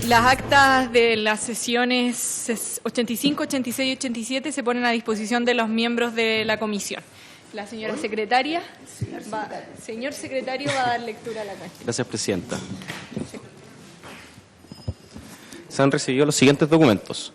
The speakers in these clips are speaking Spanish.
Las actas de las sesiones 85, 86 y 87 se ponen a disposición de los miembros de la comisión. La señora secretaria, señor secretario, va a dar lectura a la cuenta. Gracias, presidenta. Se han recibido los siguientes documentos.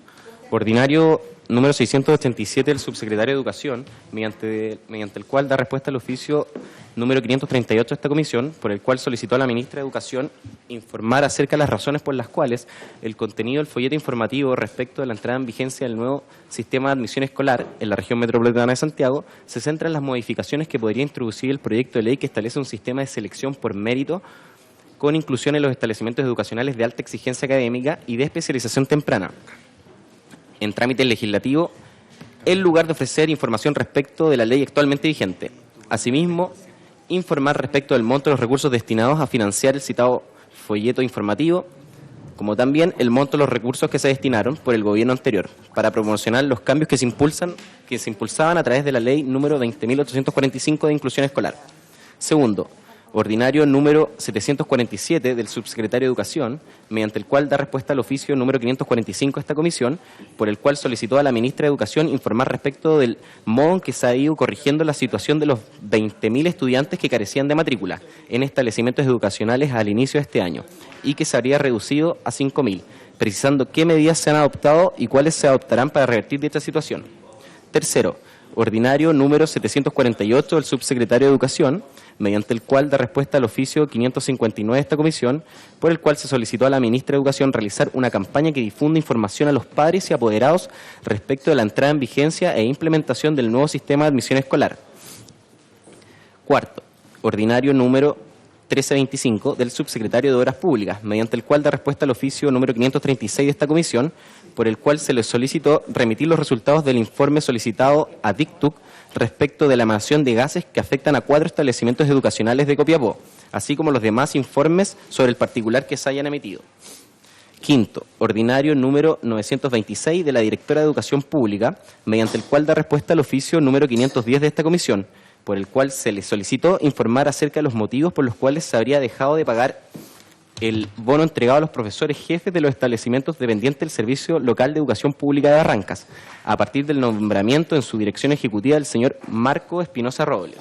Ordinario número 687 del subsecretario de Educación, mediante el cual da respuesta al oficio número 538 de esta comisión, por el cual solicitó a la ministra de Educación informar acerca de las razones por las cuales el contenido del folleto informativo respecto de la entrada en vigencia del nuevo sistema de admisión escolar en la región metropolitana de Santiago se centra en las modificaciones que podría introducir el proyecto de ley que establece un sistema de selección por mérito con inclusión en los establecimientos educacionales de alta exigencia académica y de especialización temprana en trámite legislativo, en lugar de ofrecer información respecto de la ley actualmente vigente. Asimismo, informar respecto del monto de los recursos destinados a financiar el citado folleto informativo, como también el monto de los recursos que se destinaron por el gobierno anterior para promocionar los cambios que se impulsaban a través de la ley número 20.845 de inclusión escolar. Segundo, ordinario número 747 del subsecretario de Educación, mediante el cual da respuesta al oficio número 545 de esta comisión, por el cual solicitó a la ministra de Educación informar respecto del modo en que se ha ido corrigiendo la situación de los 20.000 estudiantes que carecían de matrícula en establecimientos educacionales al inicio de este año y que se habría reducido a 5.000, precisando qué medidas se han adoptado y cuáles se adoptarán para revertir dicha situación. Tercero, ordinario número 748 del subsecretario de Educación, mediante el cual da respuesta al oficio 559 de esta comisión, por el cual se solicitó a la ministra de Educación realizar una campaña que difunda información a los padres y apoderados respecto de la entrada en vigencia e implementación del nuevo sistema de admisión escolar. Cuarto, ordinario número 1325 del subsecretario de Obras Públicas, mediante el cual da respuesta al oficio número 536 de esta comisión, por el cual se le solicitó remitir los resultados del informe solicitado a DICTUC respecto de la emanación de gases que afectan a 4 establecimientos educacionales de Copiapó, así como los demás informes sobre el particular que se hayan emitido. Quinto, ordinario número 926 de la directora de Educación Pública, mediante el cual da respuesta al oficio número 510 de esta comisión, por el cual se le solicitó informar acerca de los motivos por los cuales se habría dejado de pagar el bono entregado a los profesores jefes de los establecimientos dependientes del Servicio Local de Educación Pública de Barrancas, a partir del nombramiento en su dirección ejecutiva del señor Marco Espinosa Robles.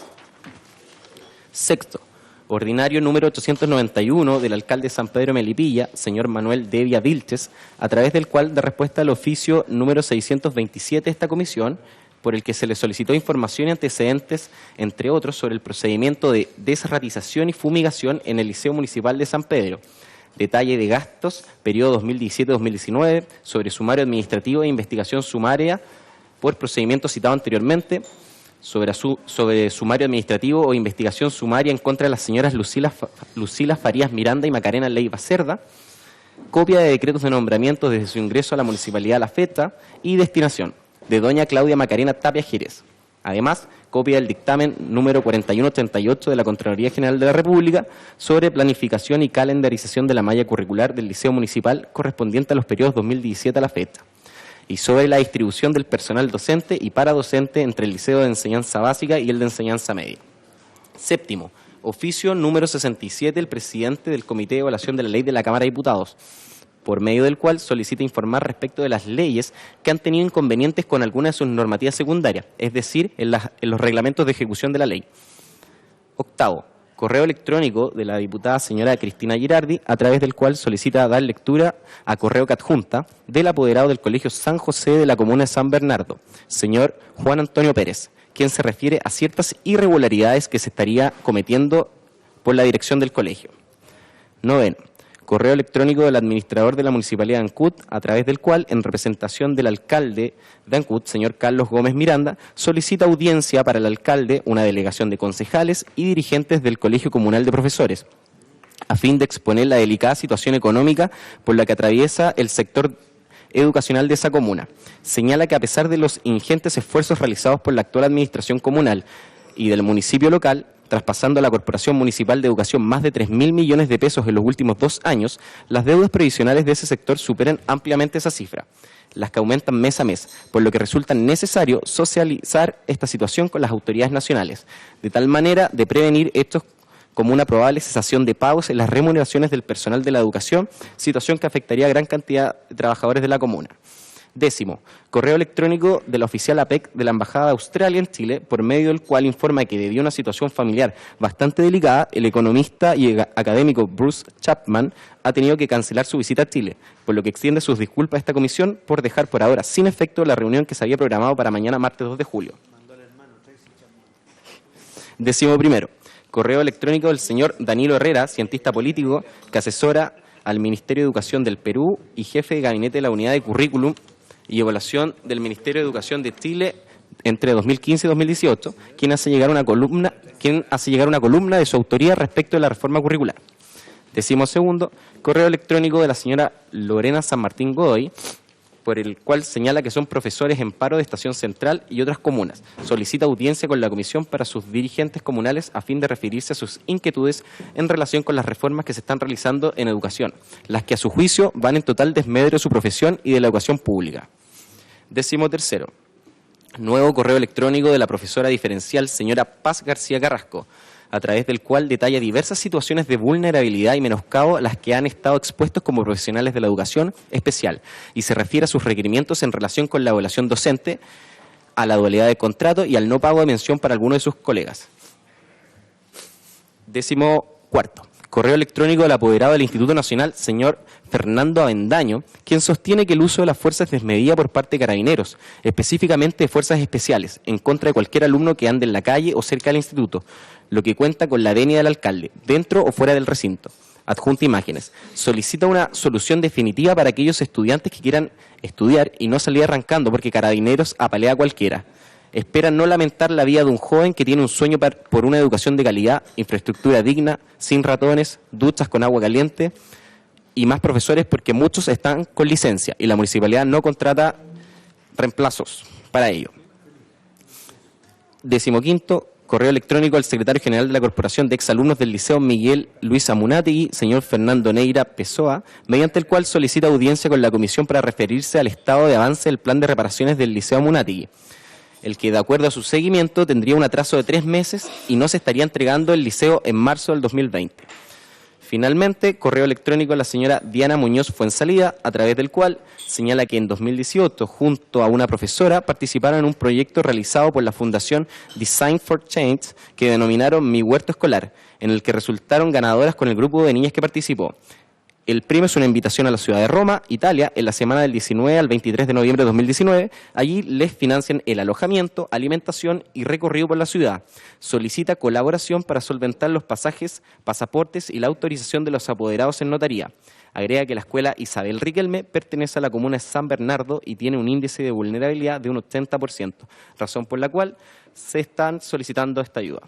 Sexto, ordinario número 891 del alcalde de San Pedro Melipilla, señor Manuel Devia Vilches, a través del cual da respuesta al oficio número 627 de esta comisión, por el que se le solicitó información y antecedentes, entre otros, sobre el procedimiento de desratización y fumigación en el Liceo Municipal de San Pedro, detalle de gastos, periodo 2017-2019, sobre sumario administrativo e investigación sumaria por procedimiento citado anteriormente, sobre sumario administrativo o investigación sumaria en contra de las señoras Lucila Farías Miranda y Macarena Leiva Cerda, copia de decretos de nombramiento desde su ingreso a la municipalidad a la fecha y destinación de doña Claudia Macarena Tapia Jerez. Además, copia del dictamen número 4188 de la Contraloría General de la República sobre planificación y calendarización de la malla curricular del Liceo Municipal correspondiente a los periodos 2017 a la fecha, y sobre la distribución del personal docente y paradocente entre el Liceo de Enseñanza Básica y el de Enseñanza Media. Séptimo, oficio número 67 del presidente del Comité de Evaluación de la Ley de la Cámara de Diputados, por medio del cual solicita informar respecto de las leyes que han tenido inconvenientes con alguna de sus normativas secundarias, es decir, en los reglamentos de ejecución de la ley. Octavo, correo electrónico de la diputada señora Cristina Girardi, a través del cual solicita dar lectura a correo que adjunta del apoderado del Colegio San José de la comuna de San Bernardo, señor Juan Antonio Pérez, quien se refiere a ciertas irregularidades que se estaría cometiendo por la dirección del colegio. Noveno, correo electrónico del administrador de la Municipalidad de Ancud, a través del cual, en representación del alcalde de Ancud, señor Carlos Gómez Miranda, solicita audiencia para el alcalde, una delegación de concejales y dirigentes del Colegio Comunal de Profesores, a fin de exponer la delicada situación económica por la que atraviesa el sector educacional de esa comuna. Señala que a pesar de los ingentes esfuerzos realizados por la actual administración comunal y del municipio local, traspasando a la Corporación Municipal de Educación más de 3.000 millones de pesos en los últimos 2 años, las deudas previsionales de ese sector superan ampliamente esa cifra, las que aumentan mes a mes, por lo que resulta necesario socializar esta situación con las autoridades nacionales, de tal manera de prevenir hechos como una probable cesación de pagos en las remuneraciones del personal de la educación, situación que afectaría a gran cantidad de trabajadores de la comuna. 10º, correo electrónico de la oficial APEC de la Embajada de Australia en Chile, por medio del cual informa que debido a una situación familiar bastante delicada, el economista y académico Bruce Chapman ha tenido que cancelar su visita a Chile, por lo que extiende sus disculpas a esta comisión por dejar por ahora sin efecto la reunión que se había programado para mañana martes 2 de julio. 11º, correo electrónico del señor Danilo Herrera, cientista político que asesora al Ministerio de Educación del Perú y jefe de gabinete de la Unidad de Currículum y Evaluación del Ministerio de Educación de Chile entre 2015 y 2018, quien hace llegar una columna de su autoría respecto de la reforma curricular. 12º, correo electrónico de la señora Lorena San Martín Godoy, por el cual señala que son profesores en paro de Estación Central y otras comunas. Solicita audiencia con la comisión para sus dirigentes comunales a fin de referirse a sus inquietudes en relación con las reformas que se están realizando en educación, las que a su juicio van en total desmedro de su profesión y de la educación pública. 13º, nuevo correo electrónico de la profesora diferencial señora Paz García Carrasco, a través del cual detalla diversas situaciones de vulnerabilidad y menoscabo a las que han estado expuestos como profesionales de la educación especial, y se refiere a sus requerimientos en relación con la evaluación docente, a la dualidad de contrato y al no pago de mención para alguno de sus colegas. 14º, correo electrónico del apoderado del Instituto Nacional, señor Fernando Avendaño, quien sostiene que el uso de las fuerzas es desmedida por parte de carabineros, específicamente de fuerzas especiales, en contra de cualquier alumno que ande en la calle o cerca del instituto, lo que cuenta con la venia del alcalde, dentro o fuera del recinto. Adjunta imágenes. Solicita una solución definitiva para aquellos estudiantes que quieran estudiar y no salir arrancando porque carabineros apalea a cualquiera. Espera no lamentar la vida de un joven que tiene un sueño por una educación de calidad, infraestructura digna, sin ratones, duchas con agua caliente y más profesores, porque muchos están con licencia y la municipalidad no contrata reemplazos para ello. 15º, correo electrónico al secretario general de la Corporación de Exalumnos del Liceo Miguel Luis Amunátegui, señor Fernando Neira Pessoa, mediante el cual solicita audiencia con la comisión para referirse al estado de avance del plan de reparaciones del Liceo Amunátegui, el que, de acuerdo a su seguimiento, tendría un atraso de 3 meses y no se estaría entregando el liceo en marzo del 2020. Finalmente, correo electrónico a la señora Diana Muñoz Fuensalida, a través del cual señala que en 2018, junto a una profesora, participaron en un proyecto realizado por la Fundación Design for Change, que denominaron Mi Huerto Escolar, en el que resultaron ganadoras con el grupo de niñas que participó. El premio es una invitación a la ciudad de Roma, Italia, en la semana del 19 al 23 de noviembre de 2019. Allí les financian el alojamiento, alimentación y recorrido por la ciudad. Solicita colaboración para solventar los pasajes, pasaportes y la autorización de los apoderados en notaría. Agrega que la escuela Isabel Riquelme pertenece a la comuna de San Bernardo y tiene un índice de vulnerabilidad de un 80%, razón por la cual se están solicitando esta ayuda.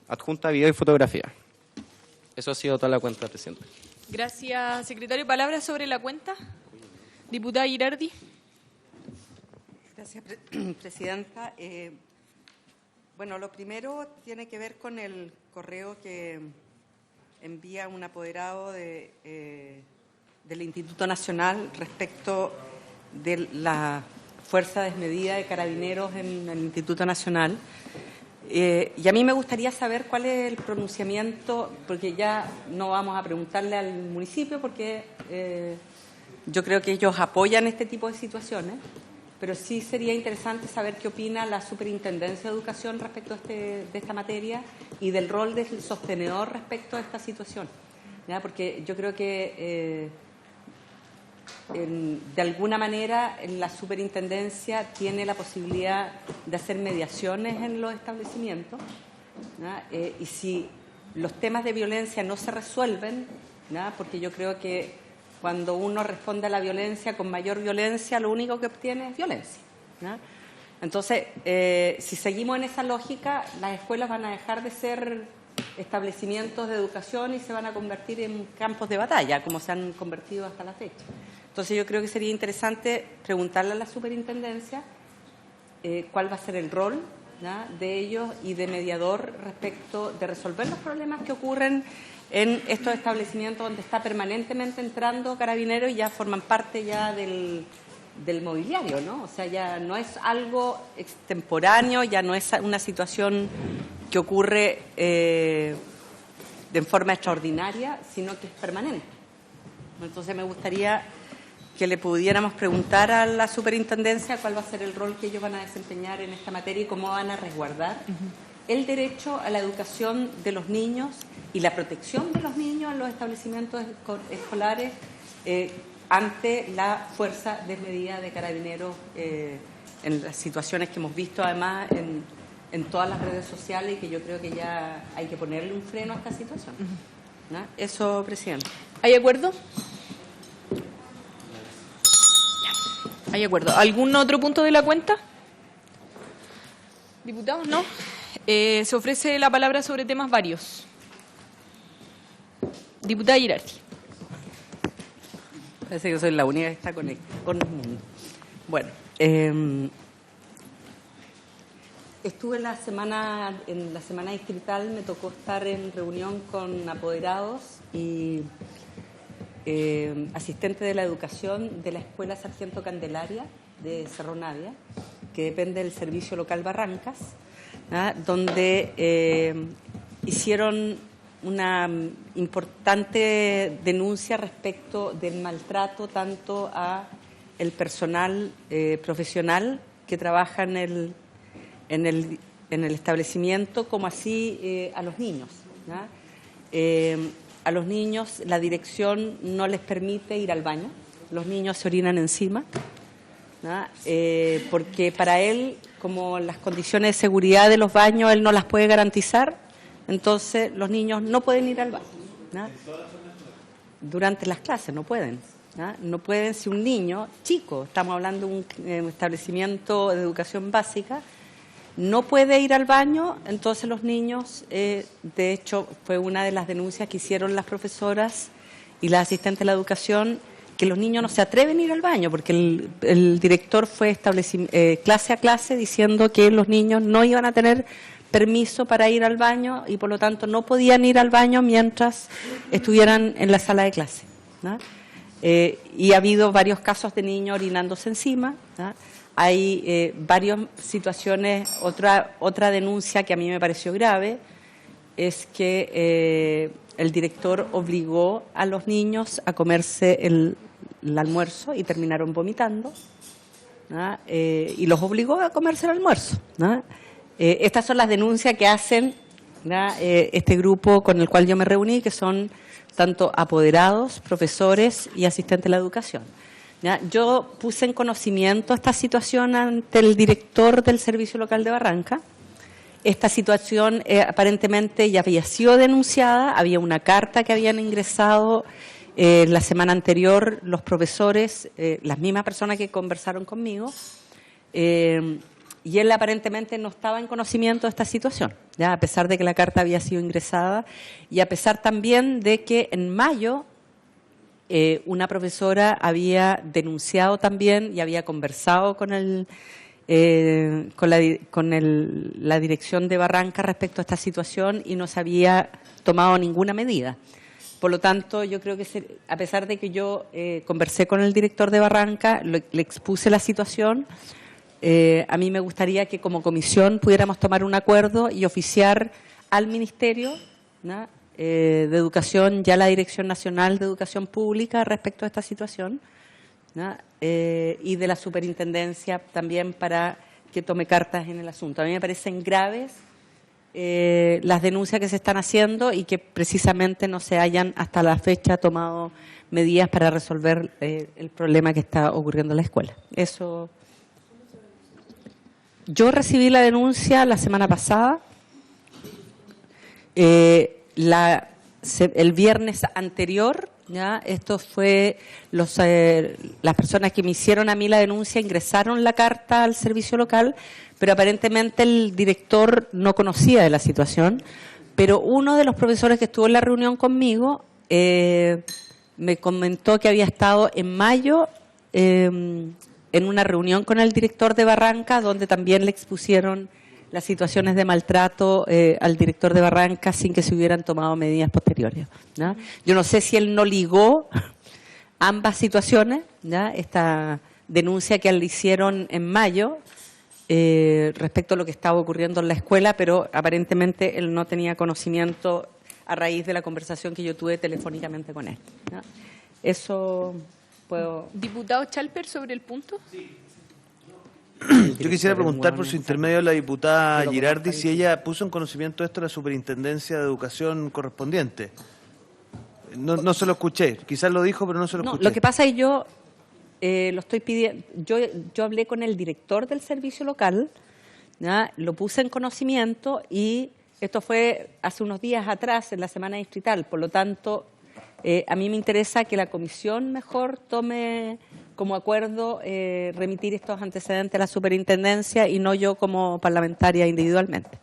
Adjunta video y fotografía. Eso ha sido toda la cuenta, presidente. Gracias, secretario. ¿Palabras sobre la cuenta? Diputada Girardi. Gracias, presidenta. Bueno, lo primero tiene que ver con el correo que envía un apoderado del Instituto Nacional respecto de la fuerza desmedida de carabineros en el Instituto Nacional. Y a mí me gustaría saber cuál es el pronunciamiento, porque ya no vamos a preguntarle al municipio, porque yo creo que ellos apoyan este tipo de situaciones, pero sí sería interesante saber qué opina la Superintendencia de Educación respecto de esta materia y del rol del sostenedor respecto a esta situación, ¿ya? Porque yo creo que de alguna manera la superintendencia tiene la posibilidad de hacer mediaciones en los establecimientos, ¿no? Y si los temas de violencia no se resuelven, ¿no? Porque yo creo que cuando uno responde a la violencia con mayor violencia, lo único que obtiene es violencia, ¿no? Entonces, si seguimos en esa lógica, las escuelas van a dejar de ser establecimientos de educación y se van a convertir en campos de batalla, como se han convertido hasta la fecha. Entonces yo creo que sería interesante preguntarle a la superintendencia cuál va a ser el rol, ¿ya?, de ellos y de mediador respecto de resolver los problemas que ocurren en estos establecimientos donde está permanentemente entrando carabineros y ya forman parte ya del del mobiliario, ¿no? O sea, ya no es algo extemporáneo, ya no es una situación que ocurre de forma extraordinaria, sino que es permanente. Entonces me gustaría que le pudiéramos preguntar a la superintendencia cuál va a ser el rol que ellos van a desempeñar en esta materia y cómo van a resguardar el derecho a la educación de los niños y la protección de los niños en los establecimientos escolares ante la fuerza desmedida de carabineros en las situaciones que hemos visto además en todas las redes sociales y que yo creo que ya hay que ponerle un freno a esta situación. ¿No? Eso, presidente. ¿Hay acuerdo? ¿Hay acuerdo? ¿Algún otro punto de la cuenta? ¿Diputados? ¿No? Se ofrece la palabra sobre temas varios. Diputada Girardi. Parece que soy la única que está con el mundo. Bueno, estuve en la semana distrital, me tocó estar en reunión con apoderados y asistentes de la educación de la Escuela Sargento Candelaria de Cerro Navia, que depende del Servicio Local Barrancas, donde hicieron una importante denuncia respecto del maltrato tanto a el personal profesional que trabaja en el establecimiento como así a los niños. A los niños la dirección no les permite ir al baño, los niños se orinan encima, porque para él, como las condiciones de seguridad de los baños, él no las puede garantizar, entonces los niños no pueden ir al baño. Durante las clases no pueden. No pueden, si un niño chico, estamos hablando de un establecimiento de educación básica, no puede ir al baño, entonces los niños, de hecho, fue una de las denuncias que hicieron las profesoras y las asistentes de la educación, que los niños no se atreven a ir al baño, porque el director fue clase a clase diciendo que los niños no iban a tener permiso para ir al baño y por lo tanto no podían ir al baño mientras estuvieran en la sala de clase. Y ha habido varios casos de niños orinándose encima. Hay varias situaciones. Otra denuncia que a mí me pareció grave es que el director obligó a los niños a comerse el almuerzo y terminaron vomitando, y los obligó a comerse el almuerzo. Estas son las denuncias que hacen este grupo con el cual yo me reuní, que son tanto apoderados, profesores y asistentes de la educación. Yo puse en conocimiento esta situación ante el director del Servicio Local de Barranca. Esta situación aparentemente ya había sido denunciada, había una carta que habían ingresado la semana anterior los profesores, las mismas personas que conversaron conmigo, y él aparentemente no estaba en conocimiento de esta situación, a pesar de que la carta había sido ingresada y a pesar también de que en mayo una profesora había denunciado también y había conversado con la dirección de Barranca respecto a esta situación y no se había tomado ninguna medida. Por lo tanto, yo creo que a pesar de que yo conversé con el director de Barranca, le expuse la situación, a mí me gustaría que como comisión pudiéramos tomar un acuerdo y oficiar al Ministerio de Educación y a la Dirección Nacional de Educación Pública respecto a esta situación, y de la Superintendencia también para que tome cartas en el asunto. A mí me parecen graves las denuncias que se están haciendo y que precisamente no se hayan hasta la fecha tomado medidas para resolver el problema que está ocurriendo en la escuela. Eso. Yo recibí la denuncia la semana pasada. El viernes anterior, esto fue las personas que me hicieron a mí la denuncia ingresaron la carta al servicio local, pero aparentemente el director no conocía de la situación. Pero uno de los profesores que estuvo en la reunión conmigo me comentó que había estado en mayo en una reunión con el director de Barranca, donde también le expusieron las situaciones de maltrato al director de Barranca sin que se hubieran tomado medidas posteriores. Yo no sé si él no ligó ambas situaciones, esta denuncia que le hicieron en mayo respecto a lo que estaba ocurriendo en la escuela, pero aparentemente él no tenía conocimiento a raíz de la conversación que yo tuve telefónicamente con él, ¿no? Eso puedo... Diputado Chalper, sobre el punto. Yo quisiera preguntar por su intermedio a la diputada Girardi si ella puso en conocimiento esto a la Superintendencia de Educación correspondiente. No se lo escuché, quizás lo dijo, pero no se lo escuché. Lo que pasa es que yo lo estoy pidiendo, yo hablé con el director del servicio local, ¿ya? Lo puse en conocimiento y esto fue hace unos días atrás, en la semana distrital, por lo tanto, a mí me interesa que la comisión mejor tome como acuerdo remitir estos antecedentes a la superintendencia y no yo como parlamentaria individualmente.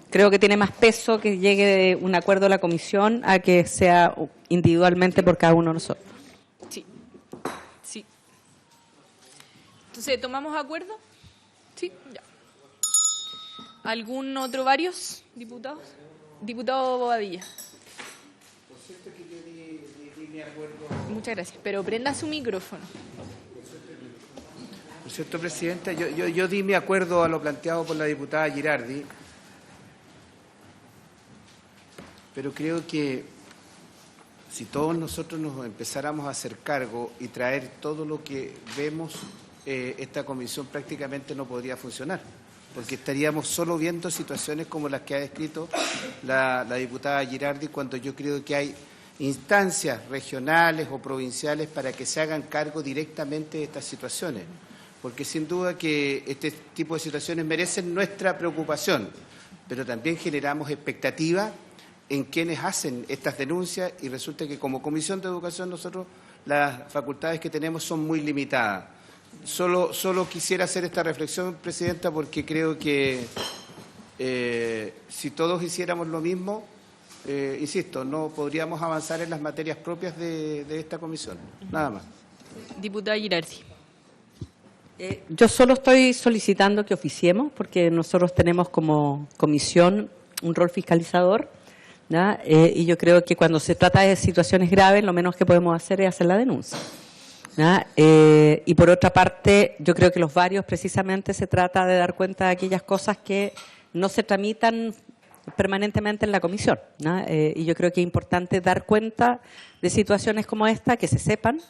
Creo que tiene más peso que llegue de un acuerdo a la comisión a que sea individualmente por cada uno de nosotros. Sí. Sí. Entonces, ¿tomamos acuerdo? Sí, ya. ¿Algún otro, varios diputados? Diputado Bobadilla. Muchas gracias, pero prenda su micrófono. Por cierto, Presidenta, yo di mi acuerdo a lo planteado por la diputada Girardi, pero creo que si todos nosotros nos empezáramos a hacer cargo y traer todo lo que vemos, esta comisión prácticamente no podría funcionar, porque estaríamos solo viendo situaciones como las que ha descrito la diputada Girardi, cuando yo creo que hay instancias regionales o provinciales para que se hagan cargo directamente de estas situaciones, porque sin duda que este tipo de situaciones merecen nuestra preocupación, pero también generamos expectativa en quienes hacen estas denuncias y resulta que como Comisión de Educación nosotros las facultades que tenemos son muy limitadas. Solo quisiera hacer esta reflexión, Presidenta, porque creo que si todos hiciéramos lo mismo, insisto, no podríamos avanzar en las materias propias de esta comisión. Nada más. Diputada Girardi. Yo solo estoy solicitando que oficiemos, porque nosotros tenemos como comisión un rol fiscalizador, ¿ya? Y yo creo que cuando se trata de situaciones graves, lo menos que podemos hacer es hacer la denuncia, ¿ya? Y por otra parte, yo creo que los varios precisamente se trata de dar cuenta de aquellas cosas que no se tramitan permanentemente en la comisión, ¿no? Y yo creo que es importante dar cuenta de situaciones como esta, que se sepan,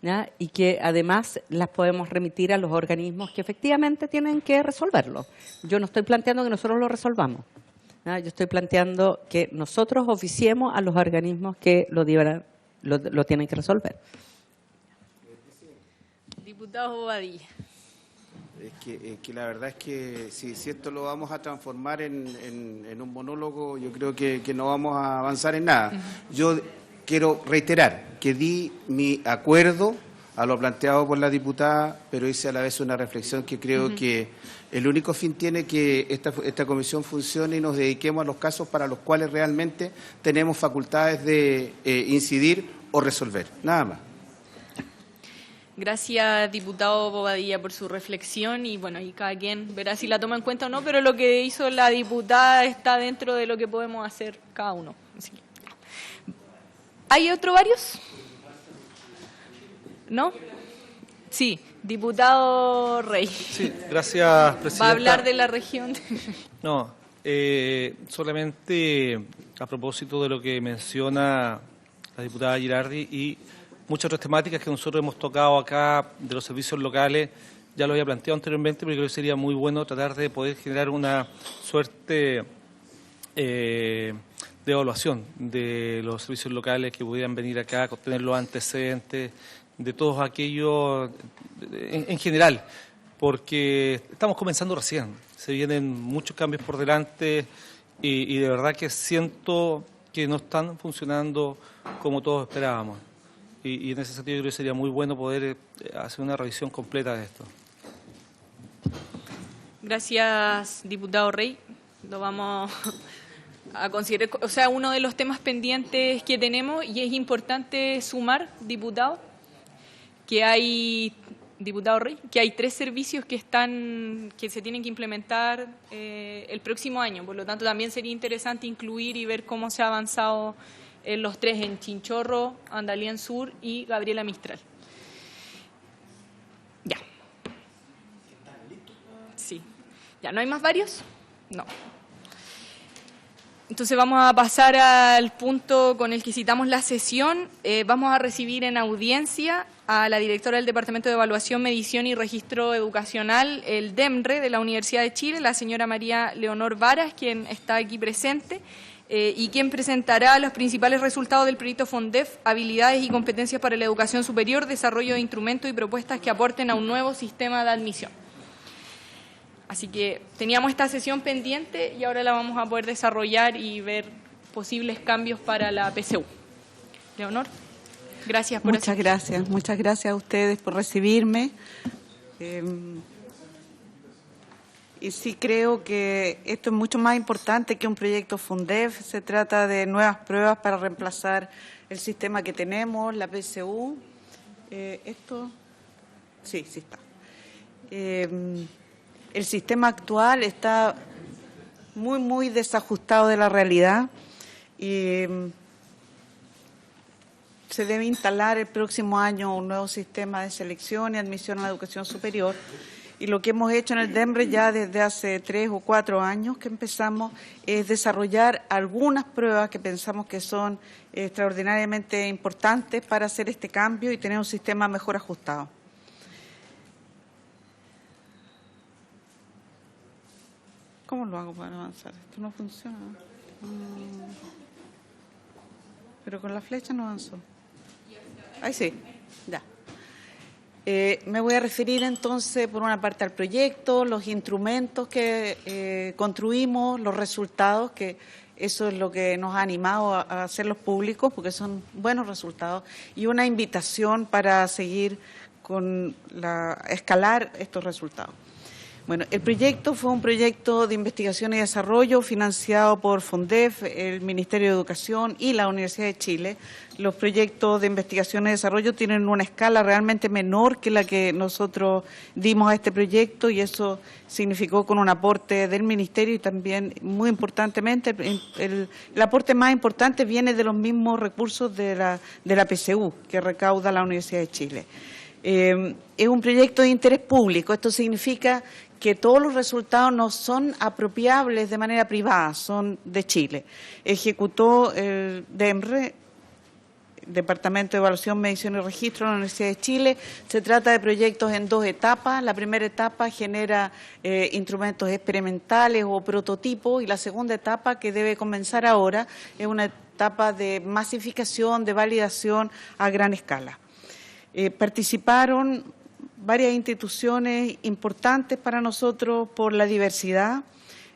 ¿ya? Y que además las podemos remitir a los organismos que efectivamente tienen que resolverlo. Yo no estoy planteando que nosotros lo resolvamos, ¿ya? Yo estoy planteando que nosotros oficiemos a los organismos que lo tienen que resolver. Diputado Bobadilla. Es que la verdad es que si esto lo vamos a transformar en un monólogo, yo creo que no vamos a avanzar en nada. Yo quiero reiterar que di mi acuerdo a lo planteado por la diputada, pero hice a la vez una reflexión que creo que el único fin tiene que esta comisión funcione y nos dediquemos a los casos para los cuales realmente tenemos facultades de incidir o resolver. Nada más. Gracias, diputado Bobadilla, por su reflexión y bueno, y cada quien verá si la toma en cuenta o no, pero lo que hizo la diputada está dentro de lo que podemos hacer cada uno. Así que, ¿hay otro varios? ¿No? Sí, diputado Rey. Sí, gracias, Presidenta. ¿Va a hablar de la región? No, solamente a propósito de lo que menciona la diputada Girardi y muchas otras temáticas que nosotros hemos tocado acá de los servicios locales, ya lo había planteado anteriormente, pero creo que sería muy bueno tratar de poder generar una suerte de evaluación de los servicios locales que pudieran venir acá, tener los antecedentes de todos aquellos en general, porque estamos comenzando recién, se vienen muchos cambios por delante y de verdad que siento que no están funcionando como todos esperábamos. Y en ese sentido yo creo que sería muy bueno poder hacer una revisión completa de esto. Gracias, diputado Rey. Lo vamos a considerar, o sea, uno de los temas pendientes que tenemos, y es importante sumar, diputado, que hay, diputado Rey, que hay 3 servicios que se tienen que implementar el próximo año. Por lo tanto, también sería interesante incluir y ver cómo se ha avanzado en los 3, en Chinchorro, Andalién Sur y Gabriela Mistral. Sí. ¿Ya no hay más varios? No. Entonces vamos a pasar al punto con el que citamos la sesión. Vamos a recibir en audiencia a la directora del Departamento de Evaluación, Medición y Registro Educacional, el DEMRE, de la Universidad de Chile, la señora María Leonor Varas, quien está aquí presente, y quien presentará los principales resultados del proyecto FONDEF, habilidades y competencias para la educación superior, desarrollo de instrumentos y propuestas que aporten a un nuevo sistema de admisión. Así que teníamos esta sesión pendiente y ahora la vamos a poder desarrollar y ver posibles cambios para la PCU. Leonor, gracias por Muchas gracias a ustedes por recibirme. Y sí creo que esto es mucho más importante que un proyecto FONDEF. Se trata de nuevas pruebas para reemplazar el sistema que tenemos, la PCU. ¿Esto? Sí está. El sistema actual está muy desajustado de la realidad y se debe instalar el próximo año un nuevo sistema de selección y admisión a la educación superior. Y lo que hemos hecho en el DEMRE ya desde hace 3 o 4 años que empezamos es desarrollar algunas pruebas que pensamos que son extraordinariamente importantes para hacer este cambio y tener un sistema mejor ajustado. ¿Cómo lo hago para avanzar? Esto no funciona. Pero con la flecha no avanzó. Ahí sí, ya. Me voy a referir entonces por una parte al proyecto, los instrumentos que construimos, los resultados, que eso es lo que nos ha animado a hacerlos públicos porque son buenos resultados, y una invitación para seguir con escalar estos resultados. Bueno, el proyecto fue un proyecto de investigación y desarrollo financiado por FONDEF, el Ministerio de Educación y la Universidad de Chile. Los proyectos de investigación y desarrollo tienen una escala realmente menor que la que nosotros dimos a este proyecto y eso significó con un aporte del Ministerio y también, muy importantemente, el aporte más importante viene de los mismos recursos de la PCU que recauda la Universidad de Chile. Es un proyecto de interés público. Esto significa que todos los resultados no son apropiables de manera privada, son de Chile. Ejecutó el DEMRE, Departamento de Evaluación, Medición y Registro de la Universidad de Chile. Se trata de proyectos en 2 etapas. La primera etapa genera instrumentos experimentales o prototipos y la segunda etapa, que debe comenzar ahora, es una etapa de masificación, de validación a gran escala. Participaron varias instituciones importantes para nosotros por la diversidad.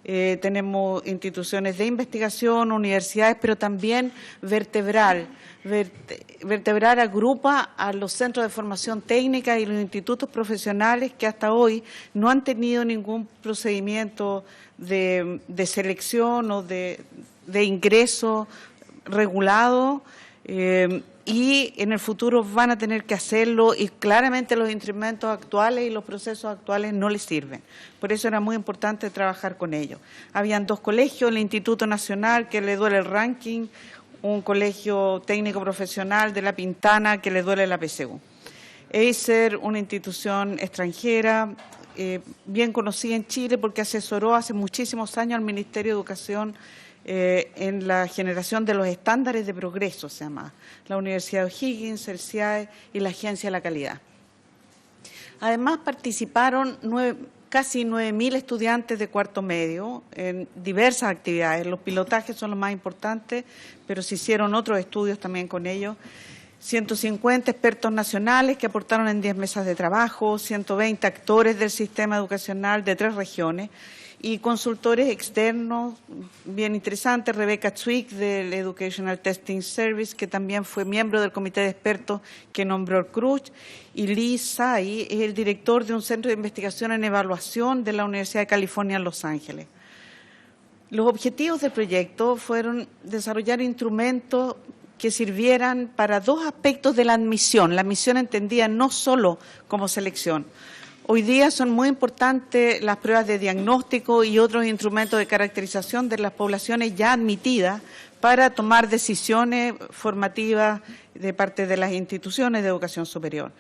Tenemos instituciones de investigación, universidades, pero también Vertebral. Vertebral agrupa a los centros de formación técnica y los institutos profesionales que hasta hoy no han tenido ningún procedimiento de selección o de ingreso regulado. Y en el futuro van a tener que hacerlo y claramente los instrumentos actuales y los procesos actuales no les sirven. Por eso era muy importante trabajar con ellos. Habían 2 colegios, el Instituto Nacional, que le duele el ranking, un colegio técnico profesional de La Pintana, que le duele la PCU. Acer, una institución extranjera, bien conocida en Chile porque asesoró hace muchísimos años al Ministerio de Educación en la generación de los estándares de progreso, se llama, la Universidad de O'Higgins, el CIAE y la Agencia de la Calidad. Además participaron casi 9.000 estudiantes de cuarto medio en diversas actividades. Los pilotajes son los más importantes, pero se hicieron otros estudios también con ellos. 150 expertos nacionales que aportaron en 10 mesas de trabajo, 120 actores del sistema educacional de 3 regiones, y consultores externos bien interesantes, Rebecca Zwick del Educational Testing Service, que también fue miembro del comité de expertos que nombró el CRUCH, y Lee Tsai es el director de un centro de investigación en evaluación de la Universidad de California en Los Ángeles. Los objetivos del proyecto fueron desarrollar instrumentos que sirvieran para 2 aspectos de la admisión. La admisión entendida no solo como selección. Hoy día son muy importantes las pruebas de diagnóstico y otros instrumentos de caracterización de las poblaciones ya admitidas para tomar decisiones formativas de parte de las instituciones de educación superior.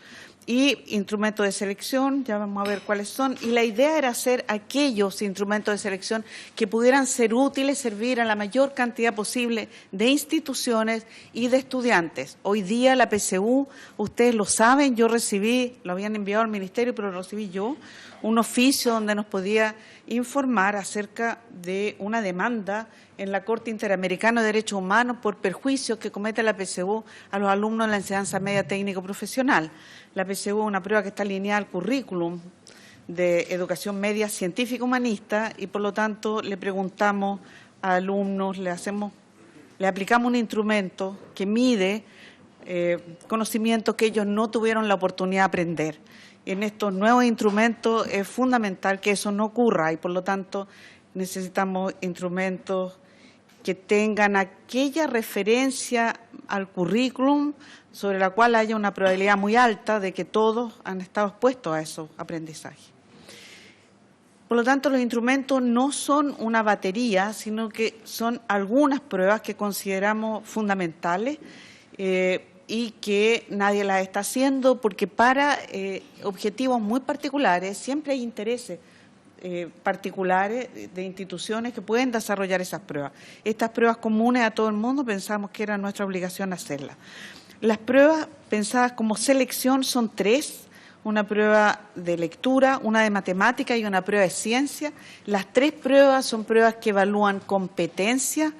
Y instrumentos de selección, ya vamos a ver cuáles son, y la idea era hacer aquellos instrumentos de selección que pudieran ser útiles, servir a la mayor cantidad posible de instituciones y de estudiantes. Hoy día la PSU, ustedes lo saben, yo recibí, lo habían enviado al Ministerio, pero lo recibí yo, un oficio donde nos podía informar acerca de una demanda en la Corte Interamericana de Derechos Humanos por perjuicios que comete la PSU a los alumnos de la enseñanza media técnico profesional. La PSU es una prueba que está alineada al currículum de educación media científica humanista y por lo tanto le preguntamos a alumnos, le aplicamos un instrumento que mide conocimientos que ellos no tuvieron la oportunidad de aprender. En estos nuevos instrumentos es fundamental que eso no ocurra y por lo tanto necesitamos instrumentos que tengan aquella referencia al currículum sobre la cual haya una probabilidad muy alta de que todos han estado expuestos a esos aprendizajes. Por lo tanto, los instrumentos no son una batería, sino que son algunas pruebas que consideramos fundamentales y que nadie las está haciendo porque para objetivos muy particulares siempre hay intereses particulares de instituciones que pueden desarrollar esas pruebas. Estas pruebas comunes a todo el mundo pensamos que era nuestra obligación hacerlas. Las pruebas pensadas como selección son 3, una prueba de lectura, una de matemática y una prueba de ciencia. Las 3 pruebas son pruebas que evalúan competencia.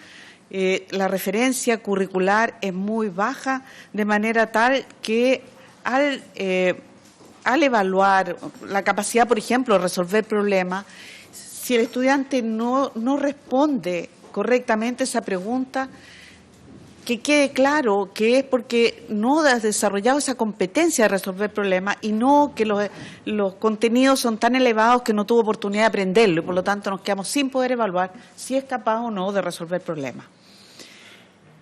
La referencia curricular es muy baja, de manera tal que al evaluar la capacidad, por ejemplo, de resolver problemas, si el estudiante no responde correctamente esa pregunta, que quede claro que es porque no has desarrollado esa competencia de resolver problemas y no que los contenidos son tan elevados que no tuvo oportunidad de aprenderlo y por lo tanto nos quedamos sin poder evaluar si es capaz o no de resolver problemas.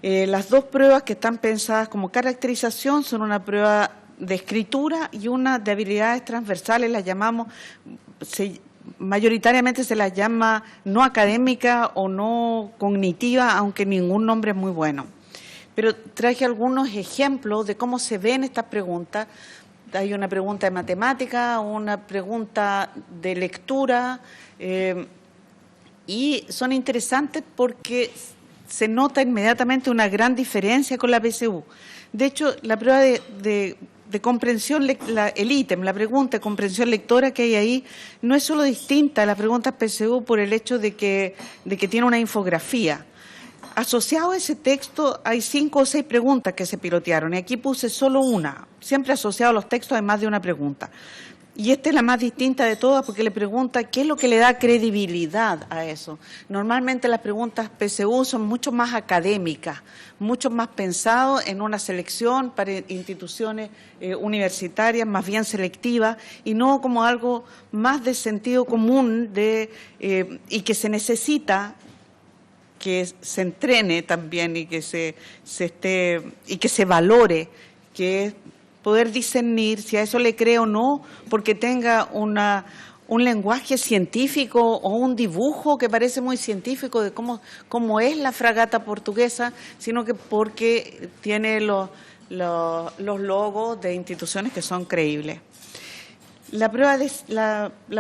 Las 2 pruebas que están pensadas como caracterización son una prueba de escritura y una de habilidades transversales, las llamamos, mayoritariamente se las llama no académica o no cognitiva, aunque ningún nombre es muy bueno. Pero traje algunos ejemplos de cómo se ven estas preguntas. Hay una pregunta de matemática, una pregunta de lectura, y son interesantes porque se nota inmediatamente una gran diferencia con la PSU. De hecho, la prueba de comprensión, el ítem, la pregunta de comprensión lectora que hay ahí, no es solo distinta a las preguntas PSU por el hecho de que tiene una infografía. Asociado a ese texto hay 5 o 6 preguntas que se pilotearon y aquí puse solo una. Siempre asociado a los textos hay más de una pregunta. Y esta es la más distinta de todas porque le pregunta qué es lo que le da credibilidad a eso. Normalmente las preguntas PSU son mucho más académicas, mucho más pensadas en una selección para instituciones universitarias, más bien selectivas, y no como algo más de sentido común y que se necesita que se entrene también y que se valore, que es poder discernir si a eso le cree o no, porque tenga un lenguaje científico o un dibujo que parece muy científico de cómo es la fragata portuguesa, sino que porque tiene los logos de instituciones que son creíbles. La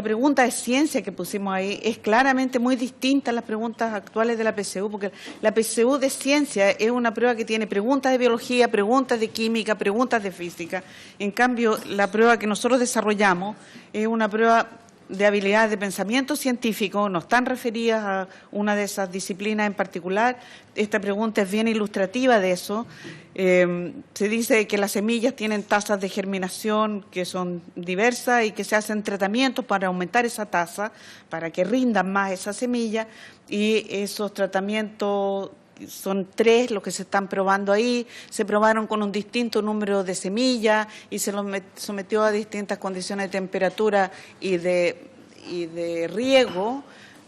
pregunta de ciencia que pusimos ahí es claramente muy distinta a las preguntas actuales de la PSU, porque la PSU de ciencia es una prueba que tiene preguntas de biología, preguntas de química, preguntas de física. En cambio, la prueba que nosotros desarrollamos es una prueba de habilidades de pensamiento científico, no están referidas a una de esas disciplinas en particular. Esta pregunta es bien ilustrativa de eso. Se dice que las semillas tienen tasas de germinación que son diversas y que se hacen tratamientos para aumentar esa tasa, para que rindan más esas semillas, y esos tratamientos son 3 los que se están probando ahí. Se probaron con un distinto número de semillas y se los sometió a distintas condiciones de temperatura y de riego,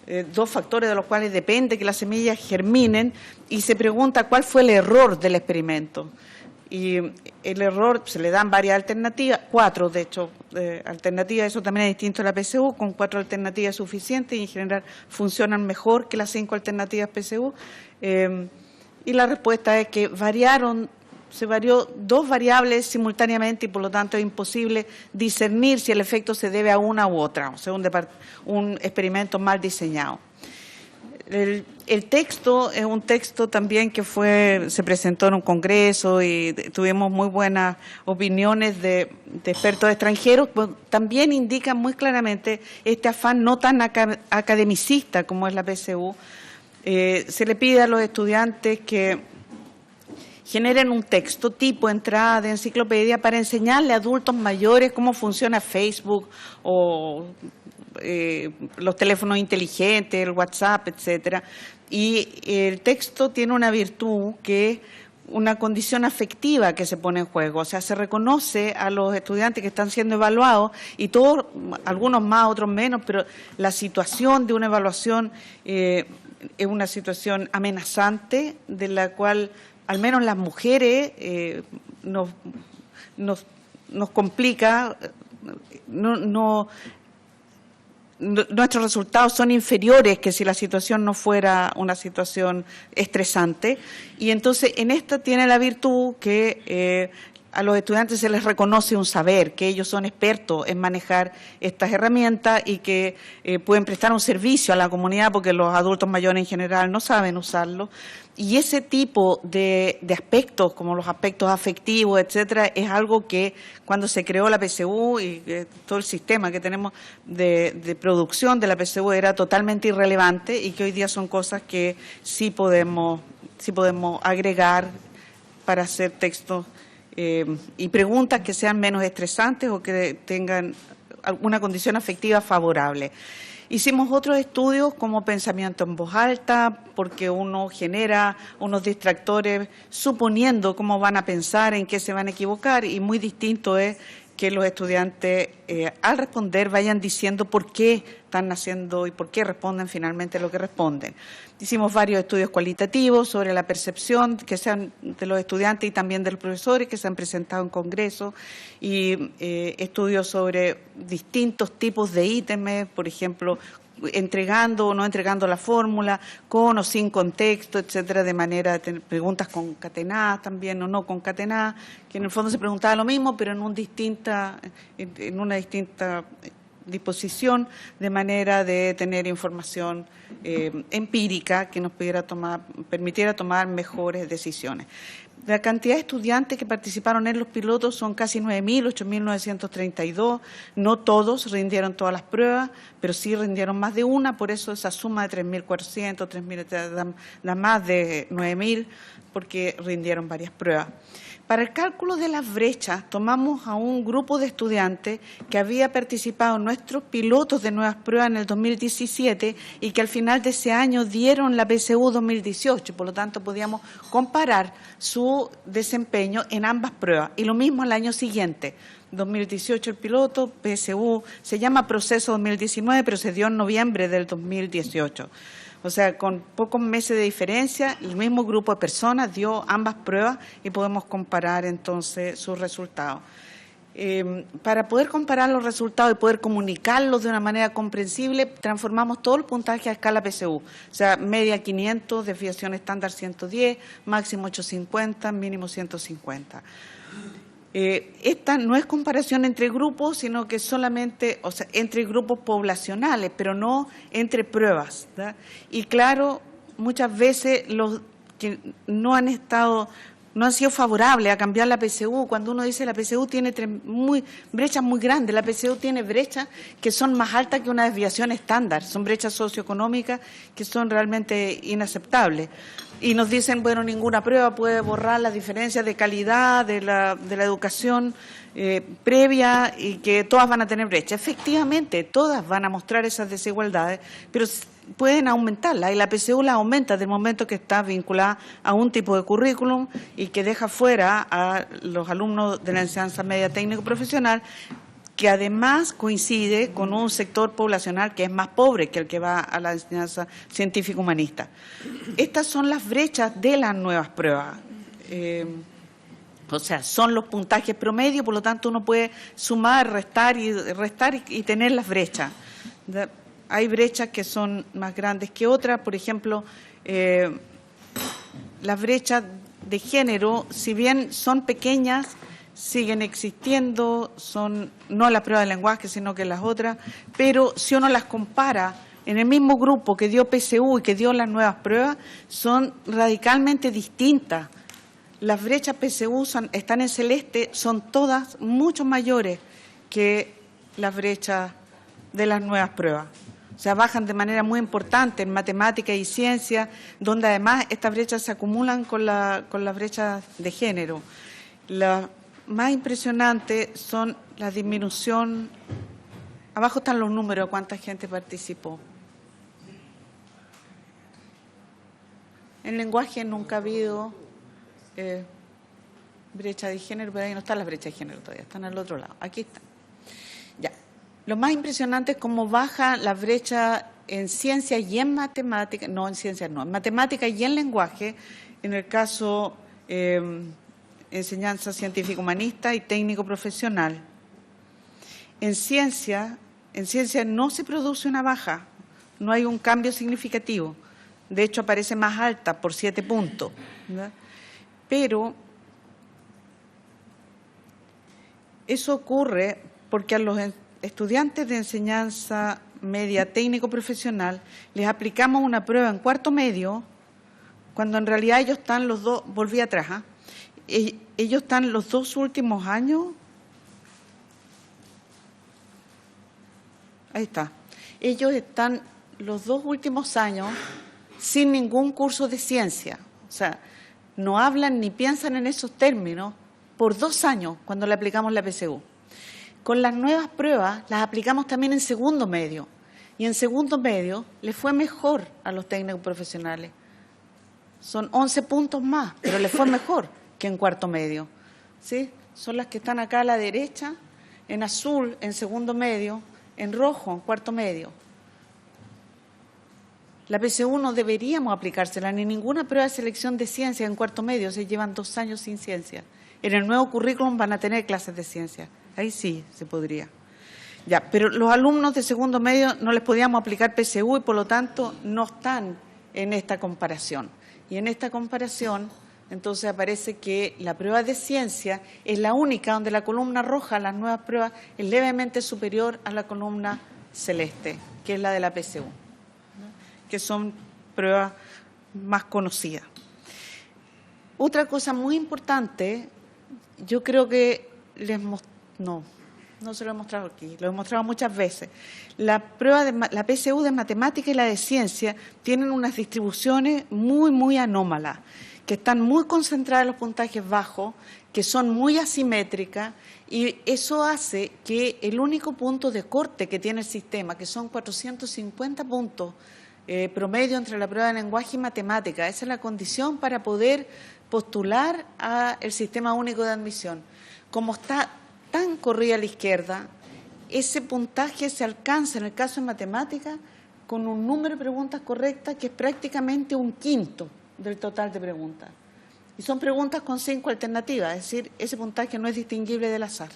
2 factores de los cuales depende que las semillas germinen, y se pregunta cuál fue el error del experimento. Y el error, se le dan varias alternativas, 4 de hecho alternativas, eso también es distinto a la PSU, con 4 alternativas es suficiente y en general funcionan mejor que las 5 alternativas PSU. Y la respuesta es que variaron se varió 2 variables simultáneamente y por lo tanto es imposible discernir si el efecto se debe a una u otra, o sea, un experimento mal diseñado. El texto es un texto también que se presentó en un congreso y tuvimos muy buenas opiniones de expertos extranjeros, pues también indica muy claramente este afán no tan academicista como es la PSU. Se le pide a los estudiantes que generen un texto tipo entrada de enciclopedia para enseñarle a adultos mayores cómo funciona Facebook o los teléfonos inteligentes, el WhatsApp, etcétera. Y el texto tiene una virtud que es una condición afectiva que se pone en juego. O sea, se reconoce a los estudiantes que están siendo evaluados y todos, algunos más, otros menos, pero la situación de una evaluación es una situación amenazante de la cual al menos las mujeres nos complica, nuestros resultados son inferiores que si la situación no fuera una situación estresante. Y entonces en esta tiene la virtud que a los estudiantes se les reconoce un saber, que ellos son expertos en manejar estas herramientas y que pueden prestar un servicio a la comunidad porque los adultos mayores en general no saben usarlo. Y ese tipo de aspectos, como los aspectos afectivos, etcétera, es algo que cuando se creó la PSU y todo el sistema que tenemos de producción de la PSU era totalmente irrelevante y que hoy día son cosas que sí podemos agregar para hacer textos y preguntas que sean menos estresantes o que tengan alguna condición afectiva favorable. Hicimos otros estudios como pensamiento en voz alta, porque uno genera unos distractores suponiendo cómo van a pensar, en qué se van a equivocar, y muy distinto es que los estudiantes al responder vayan diciendo por qué están haciendo y por qué responden finalmente lo que responden. Hicimos varios estudios cualitativos sobre la percepción que sean de los estudiantes y también de los profesores que se han presentado en congresos y estudios sobre distintos tipos de ítems, por ejemplo, entregando o no entregando la fórmula, con o sin contexto, etcétera, de manera de tener preguntas concatenadas también o no concatenadas, que en el fondo se preguntaba lo mismo, pero en una distinta disposición, de manera de tener información empírica que nos permitiera tomar mejores decisiones. La cantidad de estudiantes que participaron en los pilotos son casi 9.000, 8.932. No todos rindieron todas las pruebas, pero sí rindieron más de una, por eso esa suma de 3.400, 3.000, da más de 9.000, porque rindieron varias pruebas. Para el cálculo de las brechas, tomamos a un grupo de estudiantes que había participado en nuestros pilotos de nuevas pruebas en el 2017 y que al final de ese año dieron la PSU 2018, por lo tanto podíamos comparar su desempeño en ambas pruebas. Y lo mismo el año siguiente, 2018 el piloto, PSU, se llama proceso 2019, pero se dio en noviembre del 2018. O sea, con pocos meses de diferencia, el mismo grupo de personas dio ambas pruebas y podemos comparar entonces sus resultados. Para poder comparar los resultados y poder comunicarlos de una manera comprensible, transformamos todo el puntaje a escala PSU. O sea, media 500, desviación estándar 110, máximo 850, mínimo 150. Esta no es comparación entre grupos, sino que solamente, o sea, entre grupos poblacionales, pero no entre pruebas, ¿verdad? Y claro, muchas veces los que no han sido favorables a cambiar la PSU. Cuando uno dice la PSU tiene brechas muy grandes, la PSU tiene brechas que son más altas que una desviación estándar, son brechas socioeconómicas que son realmente inaceptables. Y nos dicen, bueno, ninguna prueba puede borrar las diferencias de calidad de la educación previa y que todas van a tener brecha. Efectivamente, todas van a mostrar esas desigualdades, pero pueden aumentarlas y la PSU la aumenta del momento que está vinculada a un tipo de currículum y que deja fuera a los alumnos de la enseñanza media técnico profesional, que además coincide con un sector poblacional que es más pobre que el que va a la enseñanza científico-humanista. Estas son las brechas de las nuevas pruebas. O sea, son los puntajes promedio, por lo tanto uno puede sumar, restar y tener las brechas. Hay brechas que son más grandes que otras, por ejemplo, las brechas de género, si bien son pequeñas, siguen existiendo, son no la prueba de lenguaje, sino que las otras, pero si uno las compara en el mismo grupo que dio PSU y que dio las nuevas pruebas, son radicalmente distintas. Las brechas PSU están en celeste, son todas mucho mayores que las brechas de las nuevas pruebas. O sea, bajan de manera muy importante en matemáticas y ciencia, donde además estas brechas se acumulan con las brechas de género. La más impresionante son la disminución. Abajo están los números de cuánta gente participó. En lenguaje nunca ha habido brecha de género, pero ahí no están las brechas de género todavía, están al otro lado. Aquí están. Ya. Lo más impresionante es cómo baja la brecha en ciencia y en matemática, no en ciencias no, en matemática y en lenguaje, en el caso enseñanza científico-humanista y técnico-profesional. En ciencia no se produce una baja, no hay un cambio significativo. De hecho, aparece más alta por 7 puntos. ¿Verdad? Pero eso ocurre porque a los estudiantes de enseñanza media técnico-profesional les aplicamos una prueba en cuarto medio, cuando en realidad ellos están los dos, volví atrás, ellos están los 2 últimos años, ahí está, ellos están los 2 últimos años sin ningún curso de ciencia, o sea, no hablan ni piensan en esos términos por 2 años cuando le aplicamos la PSU. Con las nuevas pruebas las aplicamos también en segundo medio, y en segundo medio les fue mejor a los técnicos profesionales. Son 11 puntos más, pero les fue mejor que en cuarto medio. ¿Sí? Son las que están acá a la derecha, en azul en segundo medio, en rojo en cuarto medio. La PSU no deberíamos aplicársela ni ninguna prueba de selección de ciencia en cuarto medio, se llevan 2 años sin ciencia. En el nuevo currículum van a tener clases de ciencia, ahí sí se podría. Ya, pero los alumnos de segundo medio no les podíamos aplicar PSU y por lo tanto no están en esta comparación. Y en esta comparación entonces aparece que la prueba de ciencia es la única donde la columna roja, las nuevas pruebas, es levemente superior a la columna celeste, que es la de la PSU, que son pruebas más conocidas. Otra cosa muy importante, yo creo que no se lo he mostrado aquí, lo he mostrado muchas veces. La PSU de matemática y la de ciencia tienen unas distribuciones muy anómalas, que están muy concentradas en los puntajes bajos, que son muy asimétricas, y eso hace que el único punto de corte que tiene el sistema, que son 450 puntos promedio entre la prueba de lenguaje y matemática, esa es la condición para poder postular al sistema único de admisión. Como está tan corrida a la izquierda, ese puntaje se alcanza en el caso de matemática con un número de preguntas correctas que es prácticamente 1/5 del total de preguntas. Y son preguntas con 5 alternativas, es decir, ese puntaje no es distinguible del azar.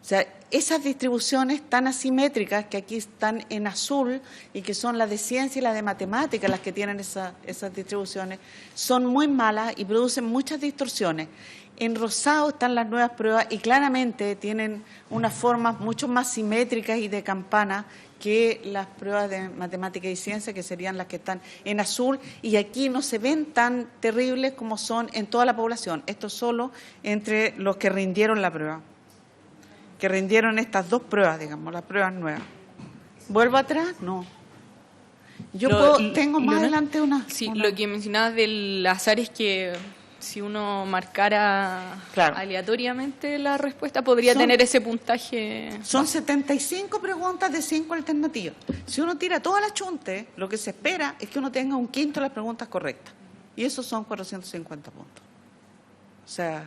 O sea, esas distribuciones tan asimétricas que aquí están en azul y que son las de ciencia y las de matemática las que tienen esas distribuciones, son muy malas y producen muchas distorsiones. En rosado están las nuevas pruebas y claramente tienen unas formas mucho más simétricas y de campana que las pruebas de matemática y ciencia, que serían las que están en azul, y aquí no se ven tan terribles como son en toda la población. Esto solo entre los que rindieron la prueba, que rindieron estas 2 pruebas, digamos, las pruebas nuevas. ¿Vuelvo atrás? No. Tengo más adelante una... Sí, lo que mencionabas del azar es que si uno marcara aleatoriamente la respuesta, podría tener ese puntaje. Son 75 preguntas de 5 alternativas. Si uno tira todas las chuntes, lo que se espera es que uno tenga 1/5 de las preguntas correctas. Y esos son 450 puntos. O sea...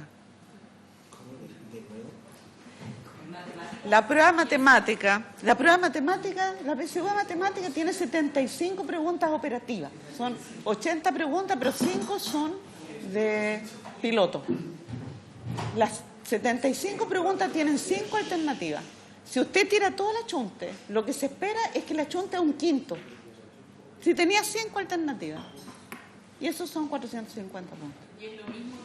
La prueba matemática, la PSU de matemática tiene 75 preguntas operativas. Son 80 preguntas, pero 5 son de piloto. Las 75 preguntas tienen 5 alternativas. Si usted tira toda la chunte, lo que se espera es que la chunte es 1/5. Si tenía 5 alternativas. Y esos son 450 puntos. ¿Y es lo mismo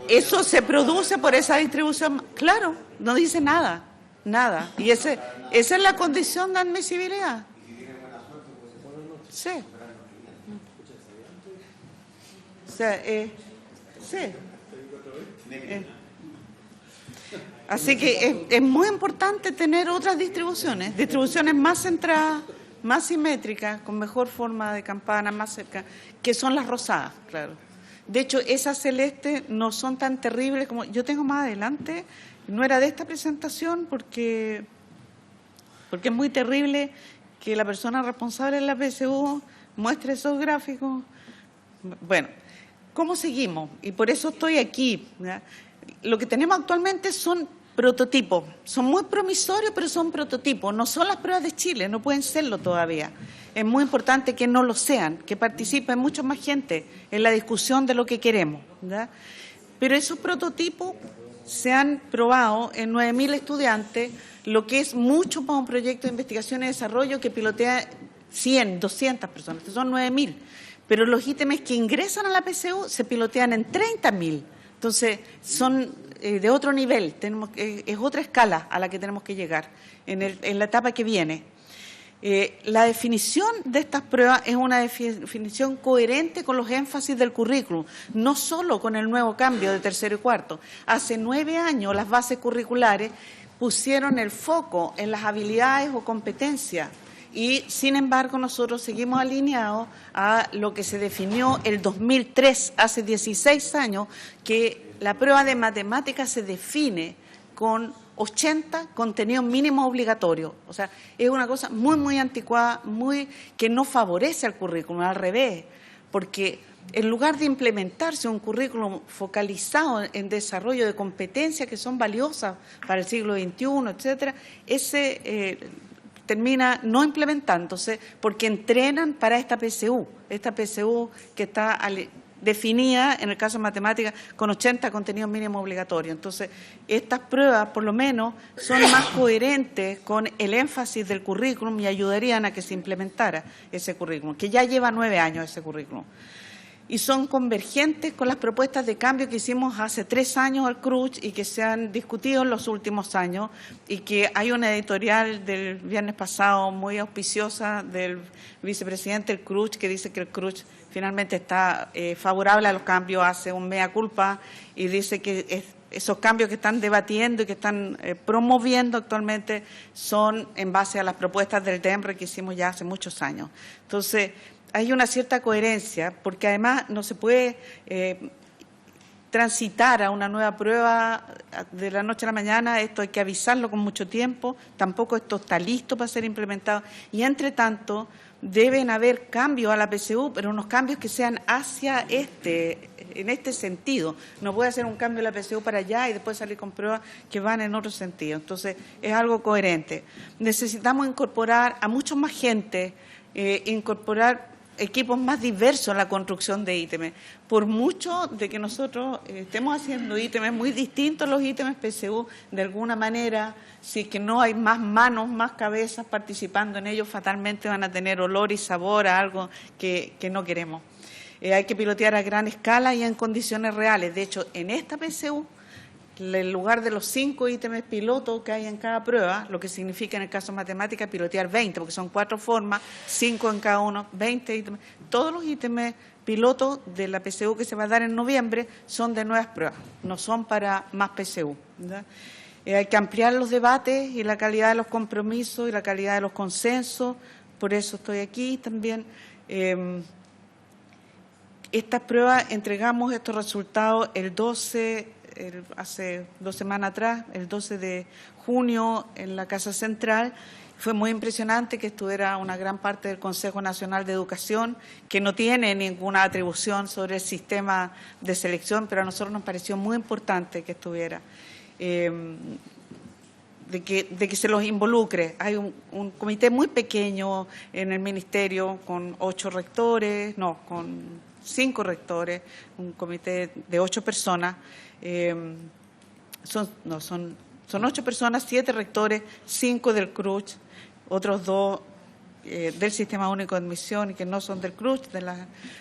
que eso se produce por esa distribución? Claro, no dice nada, nada. Y esa es la condición de admisibilidad. Sí. O sea, sí. Así que es muy importante tener otras distribuciones más centradas, más simétricas, con mejor forma de campana, más cerca, que son las rosadas, claro. De hecho, esas celestes no son tan terribles como yo tengo más adelante. No era de esta presentación porque es muy terrible que la persona responsable de la PSU muestre esos gráficos. Bueno, ¿cómo seguimos? Y por eso estoy aquí, ¿ya? Lo que tenemos actualmente son prototipos. Son muy promisorios, pero son prototipos. No son las pruebas de Chile, no pueden serlo todavía. Es muy importante que no lo sean, que participe mucha más gente en la discusión de lo que queremos, ¿ya? Pero esos prototipos se han probado en 9.000 estudiantes, lo que es mucho para un proyecto de investigación y desarrollo que pilotea 100, 200 personas. Estos son 9.000. Pero los ítems que ingresan a la PSU se pilotean en 30.000. Entonces, son de otro nivel, es otra escala a la que tenemos que llegar en la etapa que viene. La definición de estas pruebas es una definición coherente con los énfasis del currículum, no solo con el nuevo cambio de tercero y cuarto. Hace 9 años las bases curriculares pusieron el foco en las habilidades o competencias y, sin embargo, nosotros seguimos alineados a lo que se definió el 2003, hace 16 años, que la prueba de matemáticas se define con 80 contenidos mínimos obligatorios. O sea, es una cosa muy, muy anticuada, que no favorece al currículum, al revés, porque en lugar de implementarse un currículum focalizado en desarrollo de competencias que son valiosas para el siglo XXI, etcétera, ese termina no implementándose porque entrenan para esta PSU que está definida, en el caso de matemáticas, con 80 contenidos mínimos obligatorios. Entonces, estas pruebas, por lo menos, son más coherentes con el énfasis del currículum y ayudarían a que se implementara ese currículum, que ya lleva 9 años ese currículum. Y son convergentes con las propuestas de cambio que hicimos hace 3 años al CRUCH y que se han discutido en los últimos años, y que hay una editorial del viernes pasado muy auspiciosa del vicepresidente del CRUCH que dice que el CRUCH finalmente está favorable a los cambios, hace un mea culpa y dice que esos cambios que están debatiendo y que están promoviendo actualmente son en base a las propuestas del DEMRE que hicimos ya hace muchos años. Entonces, hay una cierta coherencia, porque además no se puede transitar a una nueva prueba de la noche a la mañana. Esto hay que avisarlo con mucho tiempo, tampoco esto está listo para ser implementado. Y, entre tanto, deben haber cambios a la PSU, pero unos cambios que sean hacia en este sentido. No puede hacer un cambio a la PSU para allá y después salir con pruebas que van en otro sentido. Entonces, es algo coherente. Necesitamos incorporar a mucho más gente, incorporar equipos más diversos en la construcción de ítems. Por mucho de que nosotros estemos haciendo ítems muy distintos, los ítems PSU, de alguna manera, si es que no hay más manos, más cabezas participando en ellos, fatalmente van a tener olor y sabor a algo que no queremos. Hay que pilotear a gran escala y en condiciones reales. De hecho, en esta PSU, en lugar de los 5 ítems piloto que hay en cada prueba, lo que significa en el caso de matemáticas pilotear 20, porque son 4 formas, 5 en cada uno, 20 ítems. Todos los ítems pilotos de la PSU que se va a dar en noviembre son de nuevas pruebas, no son para más PSU, ¿verdad? Hay que ampliar los debates y la calidad de los compromisos y la calidad de los consensos, por eso estoy aquí también. Estas pruebas, entregamos estos resultados hace 2 semanas atrás, el 12 de junio, en la Casa Central. Fue muy impresionante que estuviera una gran parte del Consejo Nacional de Educación, que no tiene ninguna atribución sobre el sistema de selección, pero a nosotros nos pareció muy importante que estuviera, de que se los involucre. Hay un comité muy pequeño en el Ministerio con 5 rectores, un comité de 8 personas. Son 8 personas, 7 rectores, 5 del CRUCH, otros 2 del Sistema Único de Admisión y que no son del CRUSH,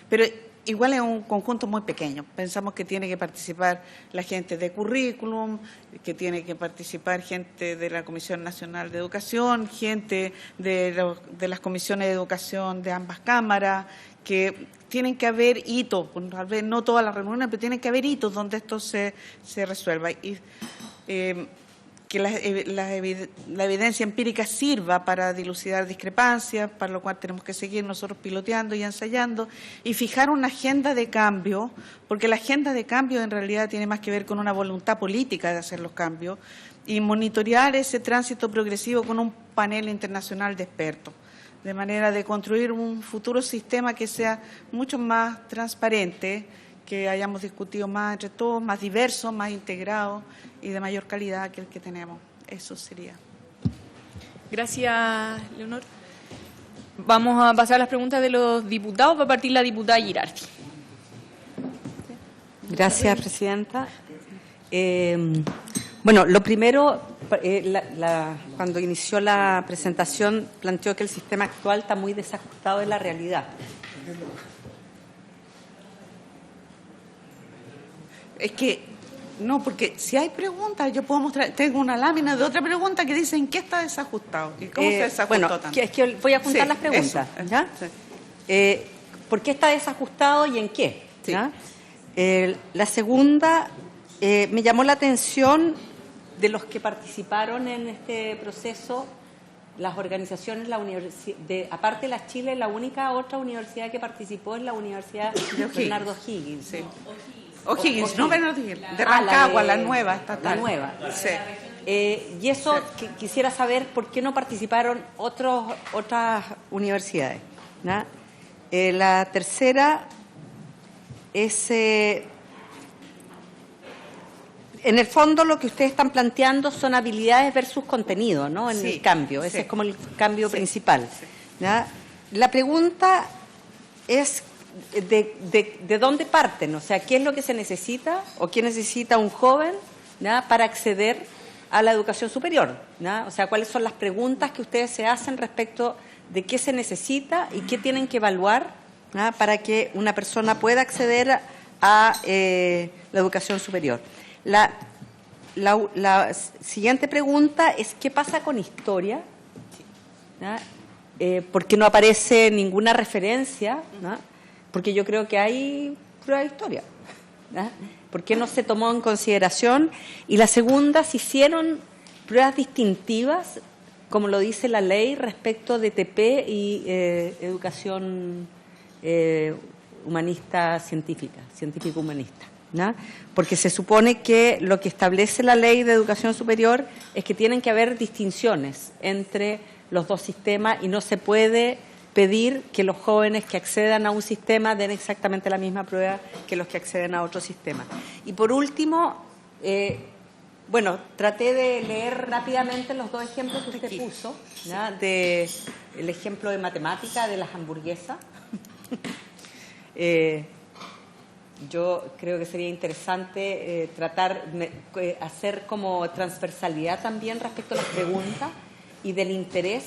pero igual es un conjunto muy pequeño. Pensamos que tiene que participar la gente de currículum, que tiene que participar gente de la Comisión Nacional de Educación, gente de las comisiones de educación de ambas cámaras, que tienen que haber hitos, tal vez no todas las reuniones, pero tienen que haber hitos donde esto se resuelva. Y que la evidencia empírica sirva para dilucidar discrepancias, para lo cual tenemos que seguir nosotros piloteando y ensayando, y fijar una agenda de cambio, porque la agenda de cambio en realidad tiene más que ver con una voluntad política de hacer los cambios, y monitorear ese tránsito progresivo con un panel internacional de expertos, de manera de construir un futuro sistema que sea mucho más transparente, que hayamos discutido más entre todos, más diverso, más integrado y de mayor calidad que el que tenemos. Eso sería. Gracias, Leonor. Vamos a pasar a las preguntas de los diputados. Va a partir la diputada Girardi. Gracias, presidenta. Bueno, lo primero, cuando inició la presentación, planteó que el sistema actual está muy desajustado de la realidad. Es que, no, porque si hay preguntas, yo puedo mostrar, tengo una lámina de otra pregunta que dice en qué está desajustado y cómo se desajustó bueno, tanto. Es que voy a juntar Sí, las preguntas. eso, ¿Ya? sí. ¿Por qué está desajustado y en qué? Sí. ¿Ya? La segunda, me llamó la atención de los que participaron en este proceso, las organizaciones, aparte de la Chile, la única otra universidad que participó es la Universidad de Bernardo Higgins. Sí. O'Higgins, no Bernardo Higgins, de Rancagua, la nueva estatal. La nueva. Sí. Y eso quisiera saber por qué no participaron otras universidades. ¿No? La tercera es, en el fondo lo que ustedes están planteando son habilidades versus contenido, ¿no? En el cambio, ese es como el cambio principal. ¿Ya? La pregunta es de dónde parten, o sea, qué es lo que se necesita o qué necesita un joven, ¿ya? Para acceder a la educación superior, ¿ya? O sea, cuáles son las preguntas que ustedes se hacen respecto de qué se necesita y qué tienen que evaluar, ¿ya? Para que una persona pueda acceder a la educación superior. La siguiente pregunta es ¿qué pasa con historia? ¿Ya? Porque no aparece ninguna referencia, ¿no? Porque yo creo que hay prueba de historia. ¿Ya? ¿Por qué no se tomó en consideración? Y la segunda, ¿se hicieron pruebas distintivas, como lo dice la ley, respecto de TP y educación humanista científica, científico-humanista? ¿Ya? Porque se supone que lo que establece la ley de educación superior es que tienen que haber distinciones entre los dos sistemas y no se puede pedir que los jóvenes que accedan a un sistema den exactamente la misma prueba que los que acceden a otro sistema. Y por último, bueno, traté de leer rápidamente los dos ejemplos que usted puso, ¿ya? El ejemplo de matemática de las hamburguesas. Yo creo que sería interesante hacer como transversalidad también respecto a las preguntas y del interés,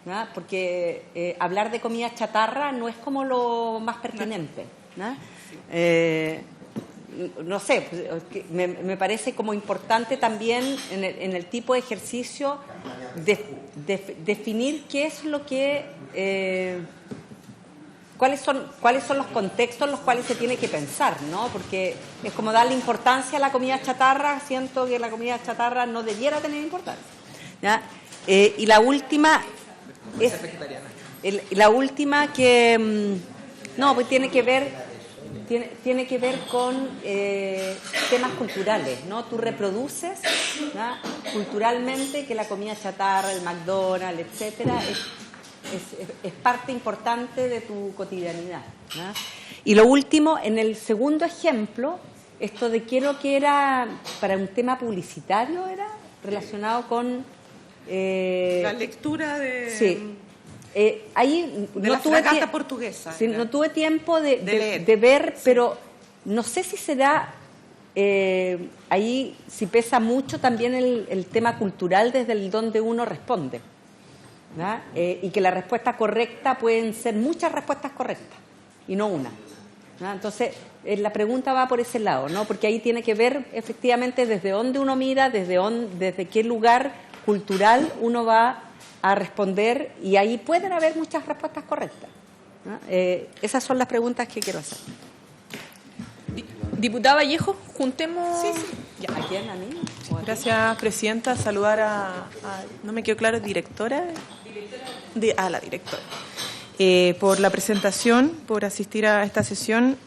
¿no? Porque hablar de comida chatarra no es como lo más pertinente, ¿no? No sé, me parece como importante también en el tipo de ejercicio definir qué es lo que... ¿Cuáles son los contextos en los cuales se tiene que pensar, ¿no? Porque es como darle importancia a la comida chatarra. Siento que la comida chatarra no debiera tener importancia, ¿ya? Y la última es la última que no, pues tiene que ver con temas culturales, ¿no? Tú reproduces, ¿no? Culturalmente que la comida chatarra, el McDonald's, etcétera, es parte importante de tu cotidianidad, ¿no? Y lo último, en el segundo ejemplo, esto de qué lo que era para un tema publicitario era relacionado con la lectura de... Sí. Ahí de no la fragata portuguesa. Sí, no tuve tiempo de ver, sí. Pero no sé si será ahí, si pesa mucho también el tema cultural desde el donde uno responde. ¿ya? Y que la respuesta correcta pueden ser muchas respuestas correctas y no una. ¿Ya? Entonces, la pregunta va por ese lado, ¿no? Porque ahí tiene que ver efectivamente desde dónde uno mira, desde qué lugar cultural uno va a responder, y ahí pueden haber muchas respuestas correctas, ¿no? Esas son las preguntas que quiero hacer. Diputada Vallejo, juntemos... Sí. Ya. ¿A quién? ¿A mí? Gracias, presidenta. Saludar no me quedó claro, directora. La directora. Por la presentación, por asistir a esta sesión.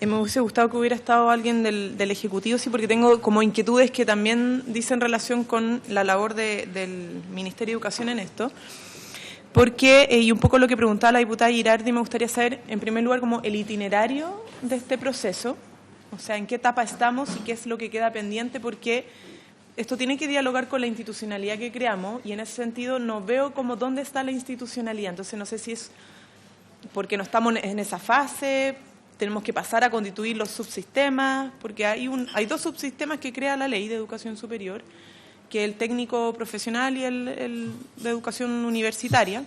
Me hubiese gustado que hubiera estado alguien del Ejecutivo, sí, porque tengo como inquietudes que también dicen relación con la labor del Ministerio de Educación en esto. Porque, y un poco lo que preguntaba la diputada Girardi, me gustaría saber, en primer lugar, como el itinerario de este proceso, o sea, en qué etapa estamos y qué es lo que queda pendiente, porque esto tiene que dialogar con la institucionalidad que creamos, y en ese sentido no veo como dónde está la institucionalidad. Entonces, no sé si es porque no estamos en esa fase, tenemos que pasar a constituir los subsistemas, porque hay dos subsistemas que crea la Ley de Educación Superior, que es el técnico profesional y el de educación universitaria.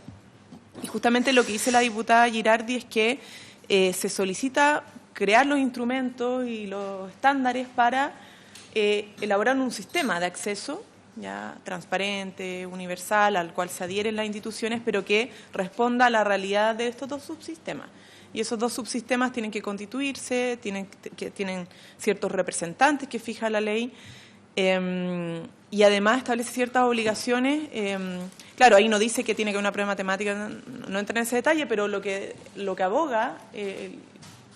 Y justamente lo que dice la diputada Girardi es que se solicita crear los instrumentos y los estándares para elaborar un sistema de acceso ya transparente, universal, al cual se adhieren las instituciones, pero que responda a la realidad de estos dos subsistemas. Y esos dos subsistemas tienen que constituirse, tienen ciertos representantes que fija la ley, y además establece ciertas obligaciones. Claro, ahí no dice que tiene que haber una prueba matemática, no entra en ese detalle, pero lo que aboga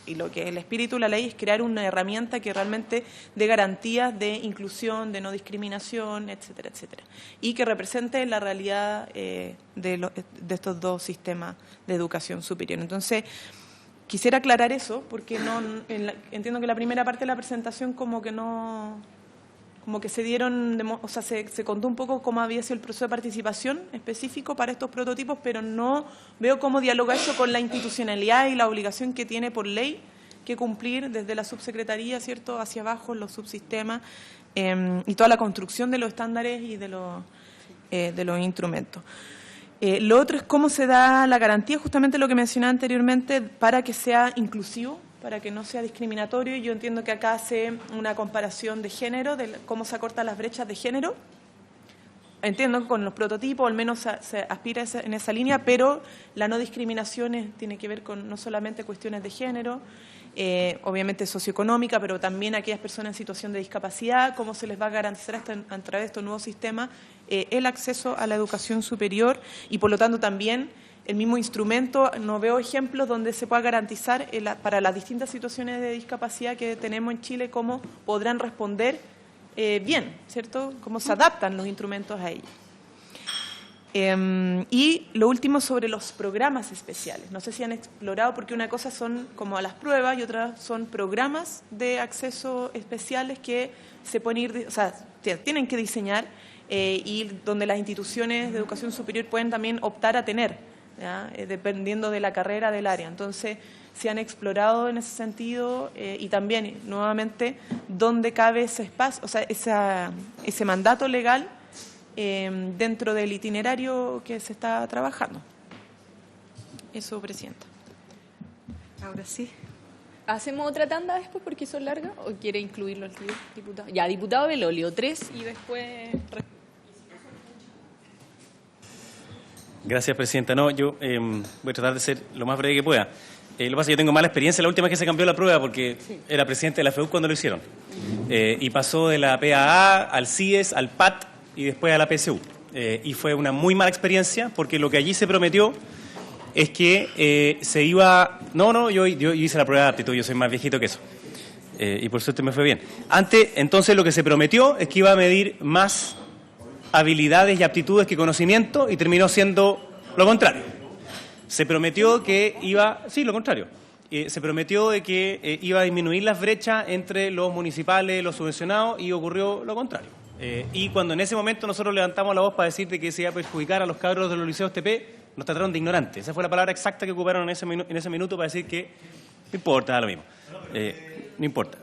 y lo que el espíritu de la ley es crear una herramienta que realmente dé garantías de inclusión, de no discriminación, etcétera, etcétera, y que represente la realidad de estos dos sistemas de educación superior. Entonces, quisiera aclarar eso, porque entiendo que la primera parte de la presentación como que se dieron, o sea, se contó un poco cómo había sido el proceso de participación específico para estos prototipos, pero no veo cómo dialoga eso con la institucionalidad y la obligación que tiene por ley que cumplir desde la subsecretaría, ¿cierto?, hacia abajo, los subsistemas, y toda la construcción de los estándares y de los instrumentos. Lo otro es cómo se da la garantía, justamente lo que mencionaba anteriormente, para que sea inclusivo, para que no sea discriminatorio. Yo entiendo que acá hace una comparación de género, de cómo se acortan las brechas de género. Entiendo que con los prototipos al menos se aspira en esa línea, pero la no discriminación tiene que ver con no solamente cuestiones de género, obviamente socioeconómica, pero también aquellas personas en situación de discapacidad, cómo se les va a garantizar a través de estos nuevos sistemas el acceso a la educación superior, y por lo tanto también el mismo instrumento. No veo ejemplos donde se pueda garantizar para las distintas situaciones de discapacidad que tenemos en Chile cómo podrán responder bien, ¿cierto? Cómo se adaptan los instrumentos a ellos. Y lo último sobre los programas especiales. No sé si han explorado, porque una cosa son como a las pruebas y otra son programas de acceso especiales que se pueden ir, o sea, tienen que diseñar y donde las instituciones de educación superior pueden también optar a tener, ¿ya? Dependiendo de la carrera del área. Entonces, se han explorado en ese sentido y también, nuevamente, dónde cabe ese espacio, o sea, ese mandato legal dentro del itinerario que se está trabajando. Eso, presidenta. Ahora sí. ¿Hacemos otra tanda después porque son largas o quiere incluirlo el diputado? Ya, diputado Belolio, 3 y después... Gracias, presidenta. No, yo voy a tratar de ser lo más breve que pueda. Lo que pasa es que yo tengo mala experiencia la última vez que se cambió la prueba, porque era presidente de la FEUC cuando lo hicieron. Y pasó de la PAA al CIES, al PAT y después a la PSU. Y fue una muy mala experiencia, porque lo que allí se prometió es que se iba... No, yo hice la prueba de aptitud, yo soy más viejito que eso. Y por suerte me fue bien. Entonces lo que se prometió es que iba a medir más habilidades y aptitudes que conocimiento, y terminó siendo lo contrario. Se prometió que iba... Sí, lo contrario. Se prometió de que iba a disminuir las brechas entre los municipales, los subvencionados, y ocurrió lo contrario. Y cuando en ese momento nosotros levantamos la voz para decir de que se iba a perjudicar a los cabros de los liceos TP, nos trataron de ignorantes. Esa fue la palabra exacta que ocuparon en ese minuto para decir que no importa, da lo mismo. No importa.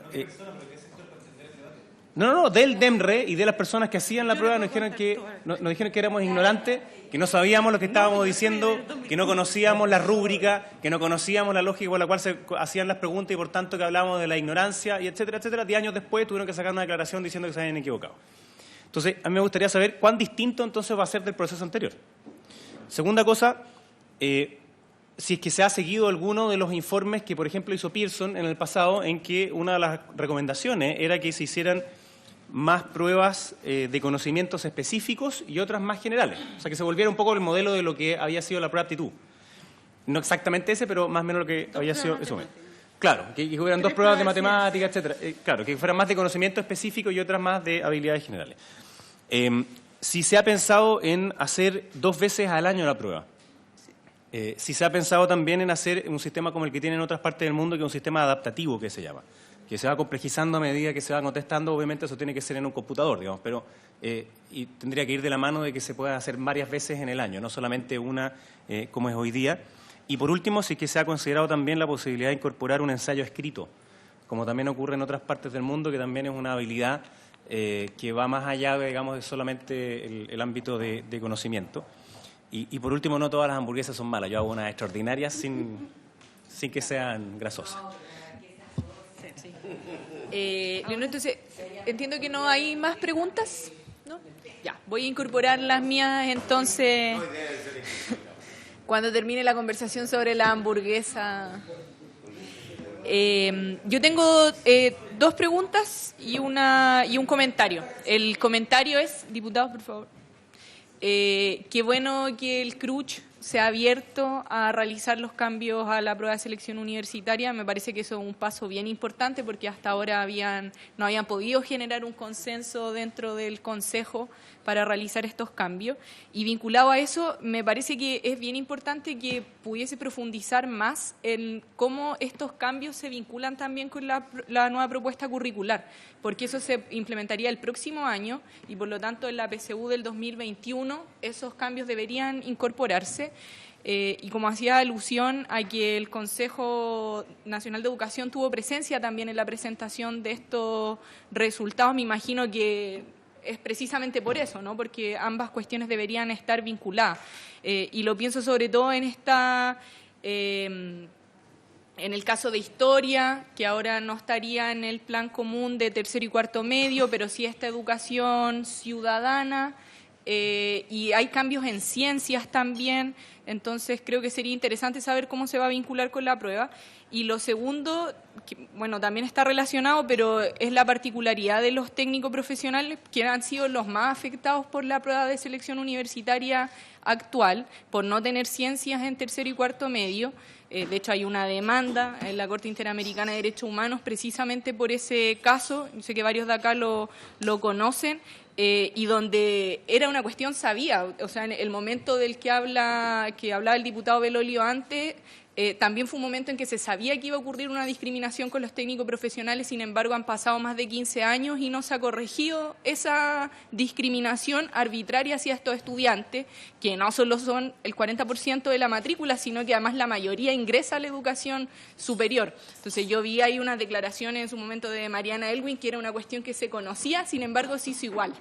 No, del DEMRE y de las personas que hacían la prueba nos dijeron que éramos ignorantes, que no sabíamos lo que estábamos diciendo, que no conocíamos la rúbrica, que no conocíamos la lógica por la cual se hacían las preguntas y por tanto que hablábamos de la ignorancia y etcétera, etcétera. 10 años después tuvieron que sacar una declaración diciendo que se habían equivocado. Entonces, a mí me gustaría saber cuán distinto entonces va a ser del proceso anterior. Segunda cosa, si es que se ha seguido alguno de los informes que, por ejemplo, hizo Pearson en el pasado, en que una de las recomendaciones era que se hicieran más pruebas de conocimientos específicos y otras más generales. O sea, que se volviera un poco el modelo de lo que había sido la prueba de aptitud. No exactamente ese, pero más o menos lo que había sido eso. Claro, que hubieran 2 pruebas de matemática, etcétera. Claro, que fueran más de conocimiento específico y otras más de habilidades generales. Si se ha pensado en hacer 2 veces al año la prueba. Si se ha pensado también en hacer un sistema como el que tienen en otras partes del mundo, que es un sistema adaptativo, que se llama, que se va complejizando a medida que se va contestando. Obviamente eso tiene que ser en un computador, digamos, pero y tendría que ir de la mano de que se pueda hacer varias veces en el año, no solamente una como es hoy día. Y por último, sí que se ha considerado también la posibilidad de incorporar un ensayo escrito, como también ocurre en otras partes del mundo, que también es una habilidad que va más allá, digamos, de solamente el ámbito de conocimiento. Y por último, no todas las hamburguesas son malas. Yo hago unas extraordinarias sin que sean grasosas. Leonor, entonces, entiendo que no hay más preguntas, ¿no? Ya, voy a incorporar las mías entonces cuando termine la conversación sobre la hamburguesa. Yo tengo 2 preguntas y un comentario. El comentario es, diputados, por favor. Qué bueno que el CRUCH se ha abierto a realizar los cambios a la prueba de selección universitaria. Me parece que eso es un paso bien importante porque hasta ahora no habían podido generar un consenso dentro del Consejo para realizar estos cambios. Y vinculado a eso, me parece que es bien importante que pudiese profundizar más en cómo estos cambios se vinculan también con la nueva propuesta curricular, porque eso se implementaría el próximo año y por lo tanto en la PSU del 2021 esos cambios deberían incorporarse. Y como hacía alusión a que el Consejo Nacional de Educación tuvo presencia también en la presentación de estos resultados, me imagino que es precisamente por eso, ¿no? Porque ambas cuestiones deberían estar vinculadas. Y lo pienso sobre todo en el caso de historia, que ahora no estaría en el plan común de tercero y cuarto medio, pero sí esta educación ciudadana. Y hay cambios en ciencias también, entonces creo que sería interesante saber cómo se va a vincular con la prueba. Y lo segundo, que, bueno, también está relacionado, pero es la particularidad de los técnicos profesionales que han sido los más afectados por la prueba de selección universitaria actual, por no tener ciencias en tercero y cuarto medio. De hecho, hay una demanda en la Corte Interamericana de Derechos Humanos precisamente por ese caso. Yo sé que varios de acá lo conocen. Y donde era una cuestión sabía, o sea, en el momento del que hablaba el diputado Belolio antes, también fue un momento en que se sabía que iba a ocurrir una discriminación con los técnicos profesionales, sin embargo han pasado más de 15 años y no se ha corregido esa discriminación arbitraria hacia estos estudiantes, que no solo son el 40% de la matrícula, sino que además la mayoría ingresa a la educación superior. Entonces yo vi ahí unas declaraciones en su momento de Mariana Elwin, que era una cuestión que se conocía, sin embargo se hizo igual.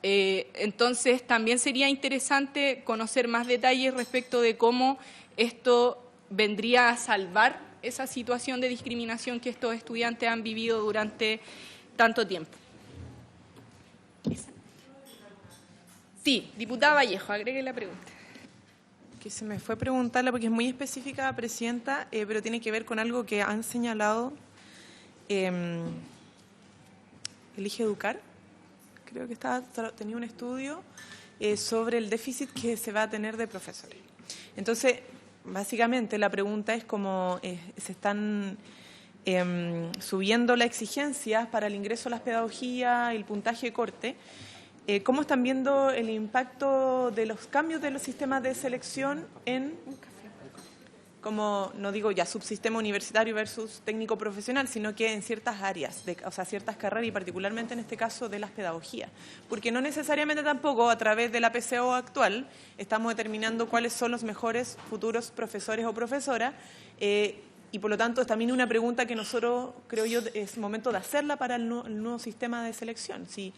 Entonces también sería interesante conocer más detalles respecto de cómo esto vendría a salvar esa situación de discriminación que estos estudiantes han vivido durante tanto tiempo. Sí, diputada Vallejo, agregue la pregunta. Que se me fue preguntarla porque es muy específica, Presidenta, pero tiene que ver con algo que han señalado Elige Educar. Creo que tenía un estudio sobre el déficit que se va a tener de profesores. Entonces, básicamente la pregunta es cómo se están subiendo las exigencias para el ingreso a las pedagogías y el puntaje de corte. ¿Cómo están viendo el impacto de los cambios de los sistemas de selección en, como no digo ya subsistema universitario versus técnico profesional, sino que en ciertas áreas, o sea, ciertas carreras y particularmente en este caso de las pedagogías? Porque no necesariamente tampoco a través de la PCO actual estamos determinando cuáles son los mejores futuros profesores o profesoras, Y por lo tanto, es también una pregunta que nosotros, creo yo, es momento de hacerla para el nuevo sistema de selección. Si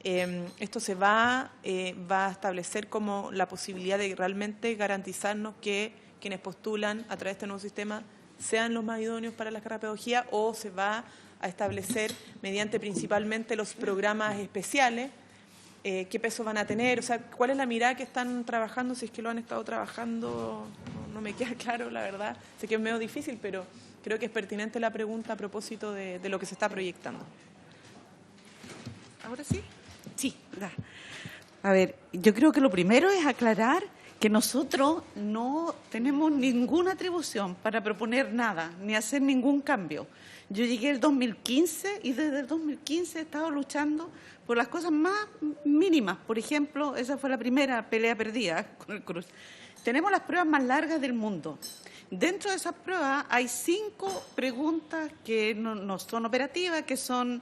esto se va a establecer como la posibilidad de realmente garantizarnos que quienes postulan a través de este nuevo sistema sean los más idóneos para la carrera de pedagogía, o se va a establecer mediante principalmente los programas especiales qué peso van a tener, o sea, cuál es la mirada que están trabajando, si es que lo han estado trabajando, no me queda claro, la verdad. Sé que es medio difícil, pero creo que es pertinente la pregunta a propósito de lo que se está proyectando. ¿Ahora sí? Sí. A ver, yo creo que lo primero es aclarar que nosotros no tenemos ninguna atribución para proponer nada, ni hacer ningún cambio. Yo llegué el 2015 y desde el 2015 he estado luchando por las cosas más mínimas. Por ejemplo, esa fue la primera pelea perdida con el Cruz. Tenemos las pruebas más largas del mundo. Dentro de esas pruebas hay 5 preguntas que no son operativas, que son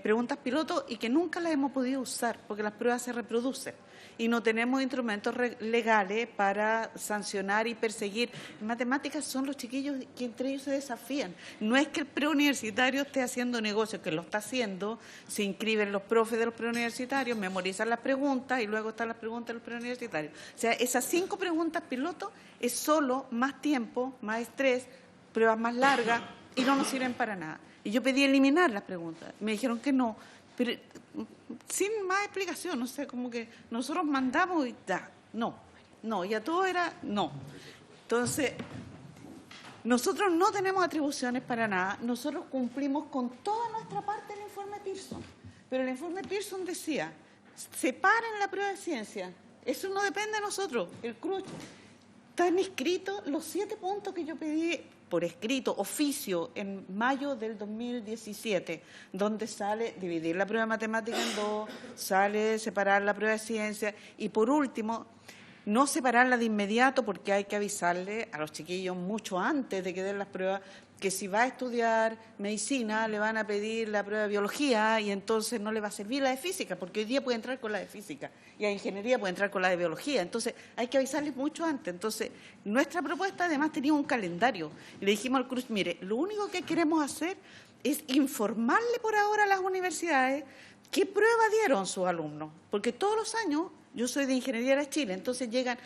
preguntas piloto y que nunca las hemos podido usar porque las pruebas se reproducen y no tenemos instrumentos legales para sancionar y perseguir. En matemáticas son los chiquillos que entre ellos se desafían. No es que el preuniversitario esté haciendo negocio, que lo está haciendo, se inscriben los profes de los preuniversitarios, memorizan las preguntas y luego están las preguntas de los preuniversitarios. O sea, esas 5 preguntas piloto es solo más tiempo, más estrés, pruebas más largas y no nos sirven para nada. Y yo pedí eliminar las preguntas. Me dijeron que no, pero sin más explicación, no sé, como que nosotros mandamos y ya, no, ya todo era no. Entonces, nosotros no tenemos atribuciones para nada, nosotros cumplimos con toda nuestra parte del informe Pearson, pero el informe Pearson decía, separen la prueba de ciencia, eso no depende de nosotros, el CRUSH. Están escritos los 7 puntos que yo pedí por escrito, oficio, en mayo del 2017, donde sale dividir la prueba de matemática en 2, sale separar la prueba de ciencia y, por último, no separarla de inmediato porque hay que avisarle a los chiquillos mucho antes de que den las pruebas que si va a estudiar medicina le van a pedir la prueba de biología y entonces no le va a servir la de física, porque hoy día puede entrar con la de física y a ingeniería puede entrar con la de biología. Entonces hay que avisarles mucho antes. Entonces nuestra propuesta además tenía un calendario. Y le dijimos al CRUSH, mire, lo único que queremos hacer es informarle por ahora a las universidades qué prueba dieron sus alumnos, porque todos los años, yo soy de Ingeniería de Chile, entonces llegan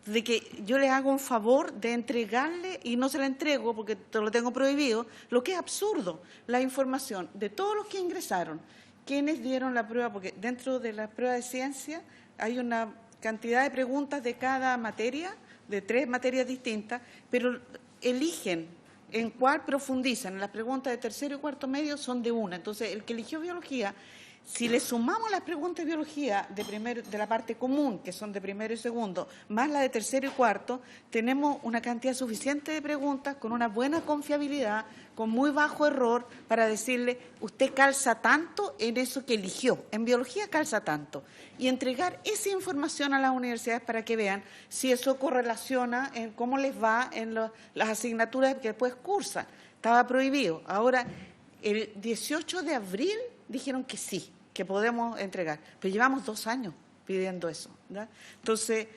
de que yo les hago un favor de entregarle y no se la entrego porque te lo tengo prohibido, lo que es absurdo, la información de todos los que ingresaron, quienes dieron la prueba, porque dentro de la prueba de ciencia hay una cantidad de preguntas de cada materia, de 3 materias distintas, pero eligen en cuál profundizan. Las preguntas de tercero y cuarto medio son de una, entonces el que eligió biología, si le sumamos las preguntas de biología de la parte común, que son de primero y segundo, más la de tercero y cuarto, tenemos una cantidad suficiente de preguntas con una buena confiabilidad, con muy bajo error, para decirle, usted calza tanto en eso que eligió, en biología calza tanto, y entregar esa información a las universidades para que vean si eso correlaciona en cómo les va en las asignaturas que después cursan. Estaba prohibido. Ahora, el 18 de abril dijeron que sí, que podemos entregar, pero llevamos 2 años pidiendo eso, ¿verdad? Entonces,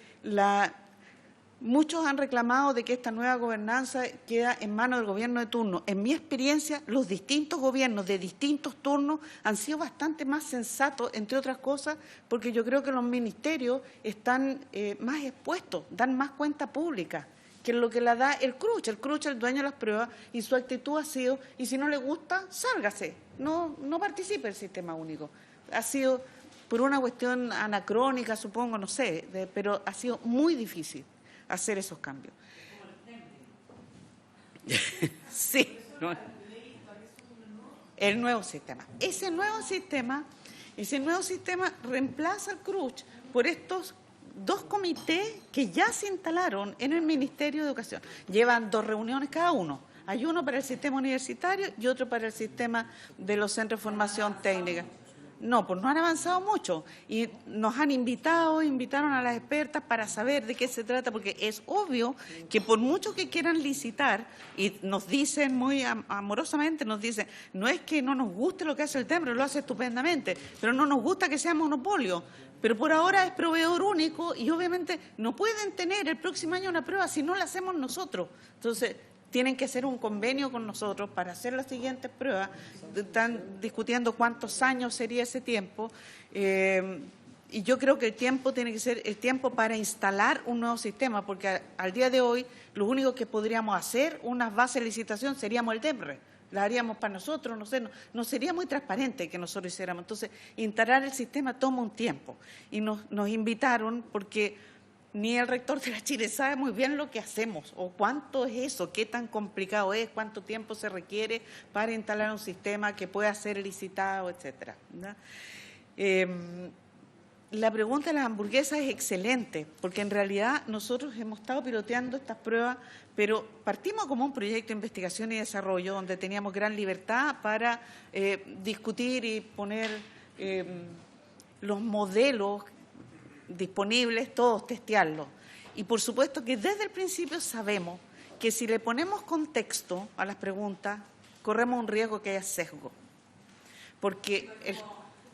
muchos han reclamado de que esta nueva gobernanza queda en manos del gobierno de turno. En mi experiencia, los distintos gobiernos de distintos turnos han sido bastante más sensatos, entre otras cosas, porque yo creo que los ministerios están más expuestos, dan más cuenta pública, que es lo que la da el CRUSH. El CRUSH es el dueño de las pruebas y su actitud ha sido, y si no le gusta, sálgase, no participe del sistema único. Ha sido por una cuestión anacrónica, supongo, no sé, pero ha sido muy difícil hacer esos cambios. Sí, el nuevo sistema. Ese nuevo sistema reemplaza al CRUSH por estos 2 comités que ya se instalaron en el Ministerio de Educación. Llevan 2 reuniones cada uno. Hay uno para el sistema universitario y otro para el sistema de los centros de formación técnica. No, pues no han avanzado mucho y nos han invitaron a las expertas para saber de qué se trata, porque es obvio que por mucho que quieran licitar, y nos dicen muy amorosamente, nos dicen, no es que no nos guste lo que hace el TEMPRO, lo hace estupendamente, pero no nos gusta que sea monopolio. Pero por ahora es proveedor único y obviamente no pueden tener el próximo año una prueba si no la hacemos nosotros. Entonces, tienen que hacer un convenio con nosotros para hacer las siguientes pruebas. Están discutiendo cuántos años sería ese tiempo. Y yo creo que el tiempo tiene que ser el tiempo para instalar un nuevo sistema, porque al día de hoy lo único que podríamos hacer, unas bases de licitación, seríamos el DEMRE. La haríamos para nosotros, no sé, no sería muy transparente que nosotros hiciéramos. Entonces, instalar el sistema toma un tiempo. Y nos invitaron porque ni el rector de la Chile sabe muy bien lo que hacemos o cuánto es eso, qué tan complicado es, cuánto tiempo se requiere para instalar un sistema que pueda ser licitado, etcétera, ¿no? La pregunta de las hamburguesas es excelente, porque en realidad nosotros hemos estado piloteando estas pruebas, pero partimos como un proyecto de investigación y desarrollo donde teníamos gran libertad para discutir y poner los modelos disponibles, todos testearlos. Y por supuesto que desde el principio sabemos que si le ponemos contexto a las preguntas, corremos un riesgo que haya sesgo, porque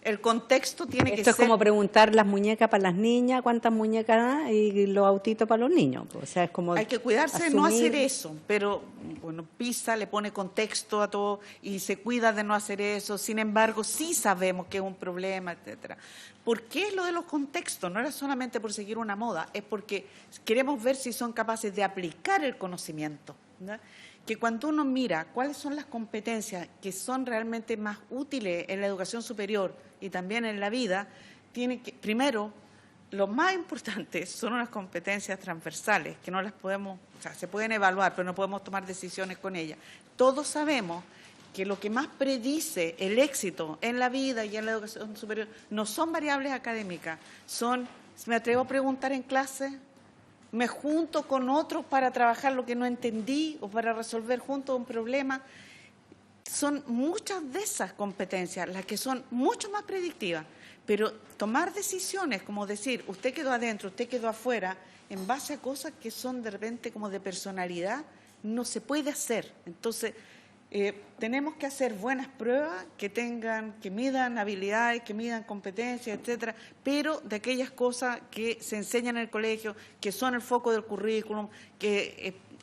el contexto tiene que ser... Esto es como preguntar las muñecas para las niñas, cuántas muñecas hay, y los autitos para los niños. O sea, es como hay que cuidarse de no hacer eso, pero bueno, PISA le pone contexto a todo y se cuida de no hacer eso. Sin embargo, sí sabemos que es un problema, etcétera. ¿Por qué lo de los contextos? No era solamente por seguir una moda, es porque queremos ver si son capaces de aplicar el conocimiento, ¿no? Que cuando uno mira cuáles son las competencias que son realmente más útiles en la educación superior y también en la vida, tiene que, primero, lo más importante son unas competencias transversales, que no las podemos, o sea, se pueden evaluar, pero no podemos tomar decisiones con ellas. Todos sabemos que lo que más predice el éxito en la vida y en la educación superior no son variables académicas, son, me atrevo a preguntar en clase, me junto con otros para trabajar lo que no entendí o para resolver juntos un problema. Son muchas de esas competencias las que son mucho más predictivas, pero tomar decisiones como decir, usted quedó adentro, usted quedó afuera, en base a cosas que son de repente como de personalidad, no se puede hacer. Entonces, tenemos que hacer buenas pruebas que midan habilidades, que midan competencias, etcétera, pero de aquellas cosas que se enseñan en el colegio, que son el foco del currículum,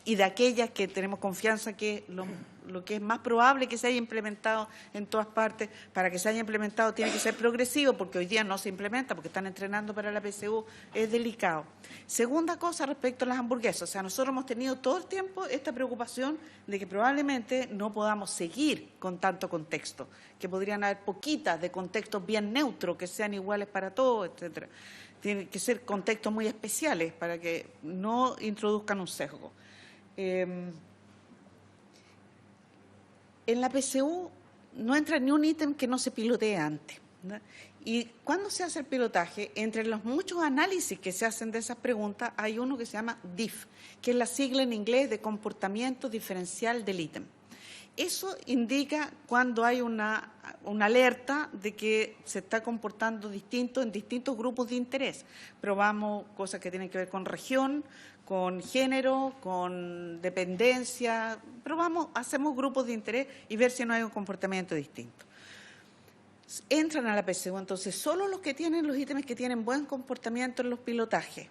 y de aquellas que tenemos confianza que lo que es más probable que se haya implementado en todas partes. Para que se haya implementado tiene que ser progresivo, porque hoy día no se implementa, porque están entrenando para la PSU, es delicado. Segunda cosa respecto a las hamburguesas, o sea, nosotros hemos tenido todo el tiempo esta preocupación de que probablemente no podamos seguir con tanto contexto, que podrían haber poquitas de contextos bien neutros, que sean iguales para todos, etcétera. Tienen que ser contextos muy especiales para que no introduzcan un sesgo. En la PSU no entra ni un ítem que no se pilotee antes, ¿no? Y cuando se hace el pilotaje, entre los muchos análisis que se hacen de esas preguntas, hay uno que se llama DIF, que es la sigla en inglés de comportamiento diferencial del ítem. Eso indica cuando hay una alerta de que se está comportando distinto en distintos grupos de interés. Probamos cosas que tienen que ver con región, con género, con dependencia, hacemos grupos de interés y ver si no hay un comportamiento distinto. Entran a la PSU, entonces, solo los que tienen los ítems que tienen buen comportamiento en los pilotajes.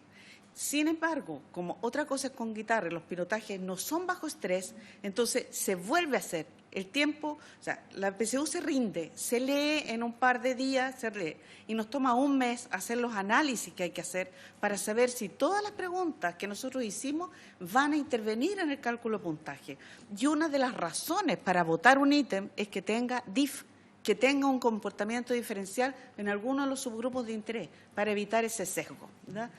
Sin embargo, como otra cosa es con guitarra, los pilotajes no son bajo estrés, entonces se vuelve a hacer. El tiempo, o sea, la PSU se rinde, se lee en un par de días, se lee, y nos toma un mes hacer los análisis que hay que hacer para saber si todas las preguntas que nosotros hicimos van a intervenir en el cálculo de puntaje. Y una de las razones para votar un ítem es que tenga DIF, que tenga un comportamiento diferencial en alguno de los subgrupos de interés, para evitar ese sesgo, ¿verdad?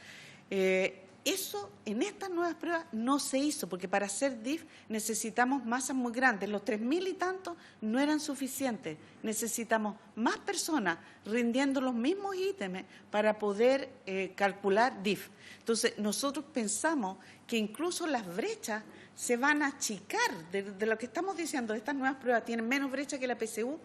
Eso en estas nuevas pruebas no se hizo, porque para hacer DIF necesitamos masas muy grandes. Los 3.000 y tantos no eran suficientes. Necesitamos más personas rindiendo los mismos ítems para poder calcular DIF. Entonces, nosotros pensamos que incluso las brechas se van a achicar de lo que estamos diciendo. Estas nuevas pruebas tienen menos brecha que la PSU,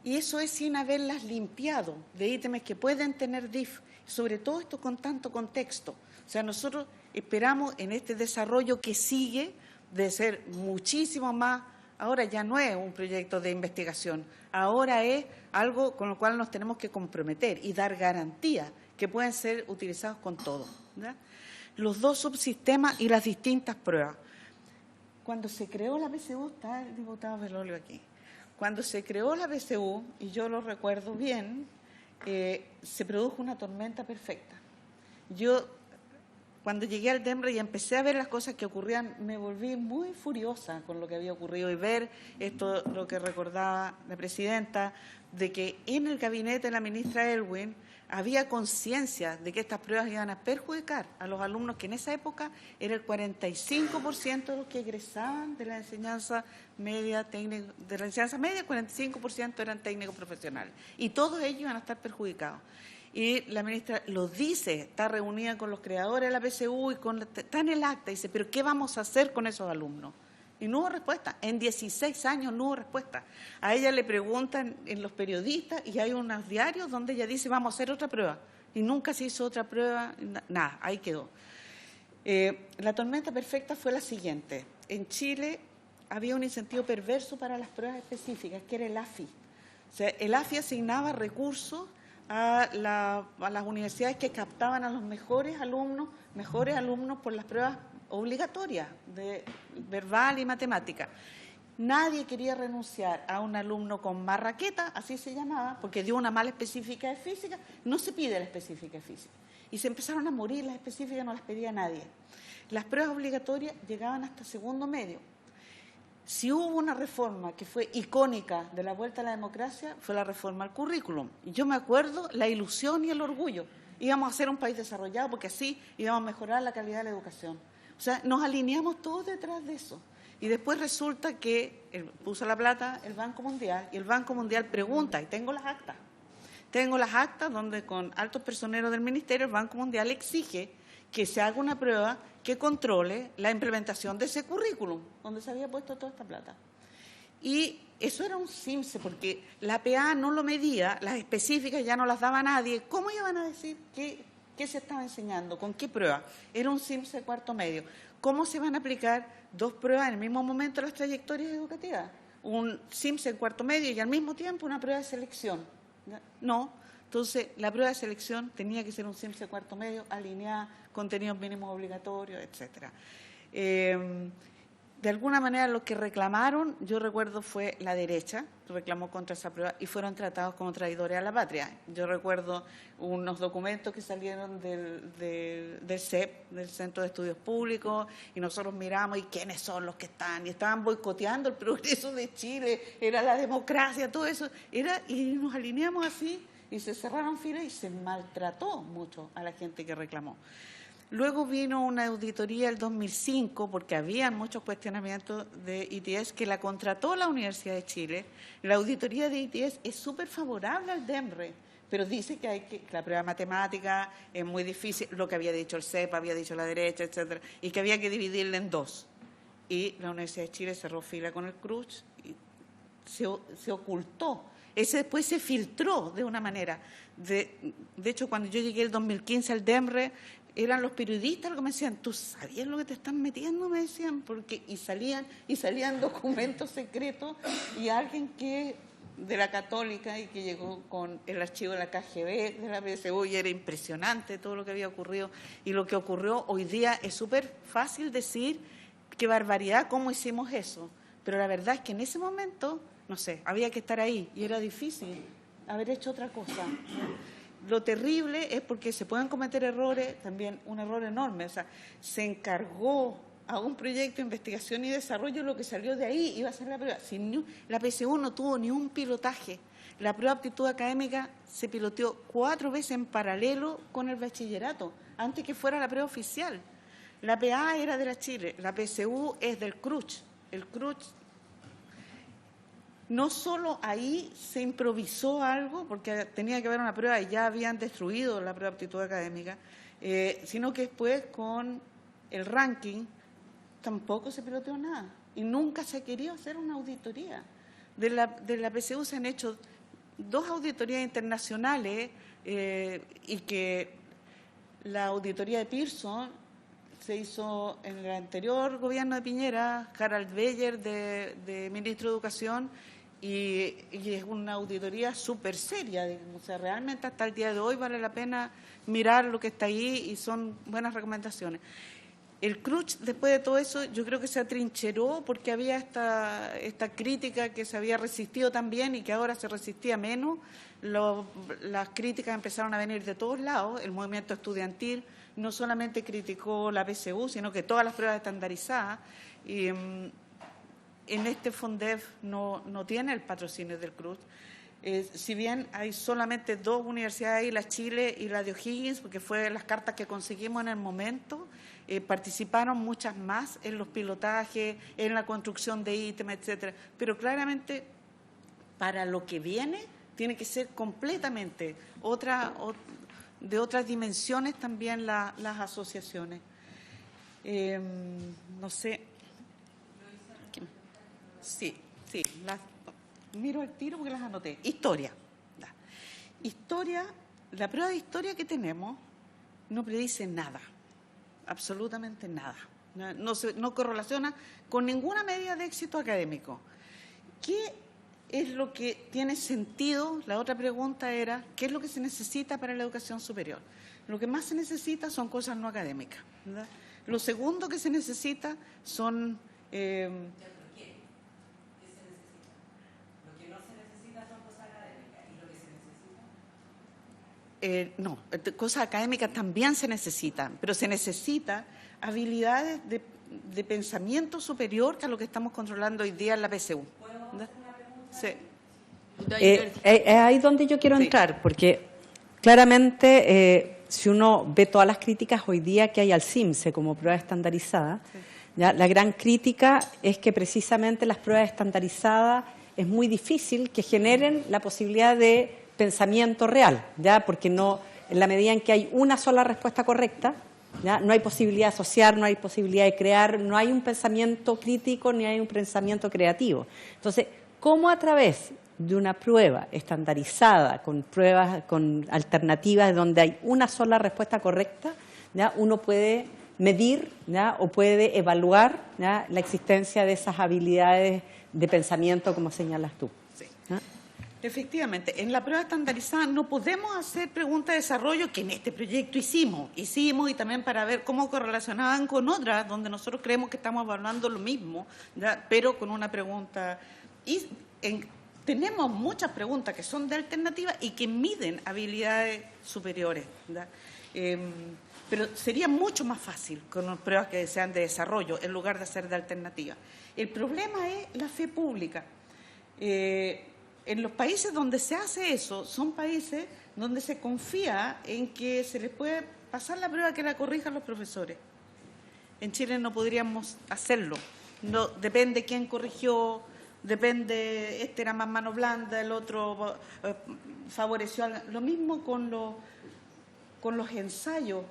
y eso es sin haberlas limpiado de ítems que pueden tener DIF, sobre todo esto con tanto contexto. O sea, nosotros esperamos en este desarrollo que sigue de ser muchísimo más, ahora ya no es un proyecto de investigación, ahora es algo con lo cual nos tenemos que comprometer y dar garantías que pueden ser utilizados con todo, ¿verdad? Los dos subsistemas y las distintas pruebas. cuando se creó la PSU, está el diputado Belolio aquí, cuando se creó la PSU, y yo lo recuerdo bien, se produjo una tormenta perfecta. Yo, cuando llegué al DEMRE y empecé a ver las cosas que ocurrían, me volví muy furiosa con lo que había ocurrido y ver esto, lo que recordaba la presidenta, de que en el gabinete de la ministra Elwin había conciencia de que estas pruebas iban a perjudicar a los alumnos, que en esa época era el 45% de los que egresaban de la enseñanza media, técnico, de la enseñanza media, 45% eran técnicos profesionales, y todos ellos iban a estar perjudicados. Y la ministra lo dice, está reunida con los creadores de la PSU y está en el acta, y dice, pero ¿qué vamos a hacer con esos alumnos? Y no hubo respuesta. En 16 años no hubo respuesta. A ella le preguntan en los periodistas y hay unos diarios donde ella dice, vamos a hacer otra prueba. Y nunca se hizo otra prueba, nada, ahí quedó. La tormenta perfecta fue la siguiente. En Chile había un incentivo perverso para las pruebas específicas, que era el AFI. O sea, el AFI asignaba recursos a las universidades que captaban a los mejores alumnos por las pruebas obligatorias de verbal y matemática. Nadie quería renunciar a un alumno con marraqueta, así se llamaba, porque dio una mala específica de física. No se pide la específica de física. Y se empezaron a morir las específicas, no las pedía nadie. Las pruebas obligatorias llegaban hasta segundo medio. Si hubo una reforma que fue icónica de la vuelta a la democracia, fue la reforma al currículum. Y yo me acuerdo la ilusión y el orgullo. Íbamos a ser un país desarrollado porque así íbamos a mejorar la calidad de la educación. O sea, nos alineamos todos detrás de eso. Y después resulta que puso la plata el Banco Mundial, y el Banco Mundial pregunta, y tengo las actas donde con altos personeros del Ministerio el Banco Mundial exige que se haga una prueba que controle la implementación de ese currículum, donde se había puesto toda esta plata. Y eso era un CIMSE, porque la PA no lo medía, las específicas ya no las daba nadie. ¿Cómo iban a decir qué se estaba enseñando? ¿Con qué prueba? Era un CIMSE de cuarto medio. ¿Cómo se van a aplicar dos pruebas en el mismo momento las trayectorias educativas? Un CIMSE en cuarto medio y al mismo tiempo una prueba de selección. No. Entonces, la prueba de selección tenía que ser un CIMSE de cuarto medio, alineada, contenidos mínimos obligatorios, etcétera. De alguna manera, lo que reclamaron, yo recuerdo, fue la derecha, reclamó contra esa prueba y fueron tratados como traidores a la patria. Yo recuerdo unos documentos que salieron del CEP, del Centro de Estudios Públicos, y nosotros miramos y quiénes son los que están, y estaban boicoteando el progreso de Chile, era la democracia, todo eso, y nos alineamos así, y se cerraron filas y se maltrató mucho a la gente que reclamó. Luego vino una auditoría el 2005, porque había muchos cuestionamientos de ITS, que la contrató la Universidad de Chile. La auditoría de ITS es súper favorable al DEMRE, pero dice que la prueba matemática es muy difícil, lo que había dicho el CEP, había dicho la derecha, etcétera, y que había que dividirla en dos. Y la Universidad de Chile cerró fila con el CRUCH y se ocultó. Ese después se filtró de una manera. De hecho, cuando yo llegué el 2015 al DEMRE, eran los periodistas los que me decían, ¿tú sabías lo que te están metiendo? Me decían, y salían documentos secretos, y alguien que de la Católica y que llegó con el archivo de la KGB, de la PSU, y era impresionante todo lo que había ocurrido. Y lo que ocurrió hoy día es súper fácil decir, qué barbaridad, cómo hicimos eso. Pero la verdad es que en ese momento, no sé, había que estar ahí y era difícil haber hecho otra cosa. Lo terrible es porque se pueden cometer errores, también un error enorme. O sea, se encargó a un proyecto de investigación y desarrollo, lo que salió de ahí iba a ser la prueba. La PSU no tuvo ni un pilotaje. La prueba de aptitud académica se piloteó 4 veces en paralelo con el bachillerato, antes que fuera la prueba oficial. La PA era de la Chile, la PSU es del CRUCH. El CRUCH, no solo ahí se improvisó algo, porque tenía que haber una prueba y ya habían destruido la prueba de aptitud académica, sino que después con el ranking tampoco se piloteó nada y nunca se quería hacer una auditoría. De la PSU se han hecho 2 auditorías internacionales y que la auditoría de Pearson se hizo en el anterior gobierno de Piñera, Harald Beyer de ministro de Educación, y es una auditoría súper seria. O sea, realmente hasta el día de hoy vale la pena mirar lo que está ahí y son buenas recomendaciones. El CRUCH, después de todo eso, yo creo que se atrincheró porque había esta crítica que se había resistido también y que ahora se resistía menos. Las críticas empezaron a venir de todos lados. El movimiento estudiantil no solamente criticó la PSU, sino que todas las pruebas estandarizadas. Y en este FONDEF no tiene el patrocinio del CRUCH. Si bien hay solamente 2 universidades ahí, la Chile y la de O'Higgins, porque fue las cartas que conseguimos en el momento, participaron muchas más en los pilotajes, en la construcción de ítems, etcétera. Pero claramente, para lo que viene, tiene que ser completamente de otras dimensiones también las asociaciones. No sé. Sí. Miro el tiro porque las anoté. Historia. La prueba de historia que tenemos no predice nada, absolutamente nada. No correlaciona con ninguna medida de éxito académico. ¿Qué es lo que tiene sentido? La otra pregunta era, ¿qué es lo que se necesita para la educación superior? Lo que más se necesita son cosas no académicas, ¿verdad? Lo segundo que se necesita son... No, cosas académicas también se necesitan, pero se necesita habilidades de pensamiento superior que a lo que estamos controlando hoy día en la PSU. Sí. Es ahí donde yo quiero entrar, porque claramente si uno ve todas las críticas hoy día que hay al CIMSE como prueba estandarizada, ¿ya? La gran crítica es que precisamente las pruebas estandarizadas es muy difícil que generen la posibilidad de pensamiento real, ¿ya? Porque no, en la medida en que hay una sola respuesta correcta, ¿ya? No hay posibilidad de asociar, no hay posibilidad de crear, no hay un pensamiento crítico ni hay un pensamiento creativo. Entonces, ¿cómo a través de una prueba estandarizada, con pruebas, con alternativas donde hay una sola respuesta correcta, ¿ya? Uno puede medir, ¿ya? O puede evaluar, ¿ya? La existencia de esas habilidades de pensamiento, como señalas tú? ¿Ya? Efectivamente, en la prueba estandarizada no podemos hacer preguntas de desarrollo que en este proyecto hicimos y también para ver cómo correlacionaban con otras donde nosotros creemos que estamos evaluando lo mismo, ¿ya? Pero con una pregunta. Y tenemos muchas preguntas que son de alternativa y que miden habilidades superiores, ¿ya? Pero sería mucho más fácil con pruebas que sean de desarrollo en lugar de hacer de alternativa. El problema es la fe pública. En los países donde se hace eso, son países donde se confía en que se les puede pasar la prueba que la corrijan los profesores. En Chile no podríamos hacerlo. No, depende quién corrigió, depende, este era más mano blanda, el otro favoreció. Lo mismo con los ensayos.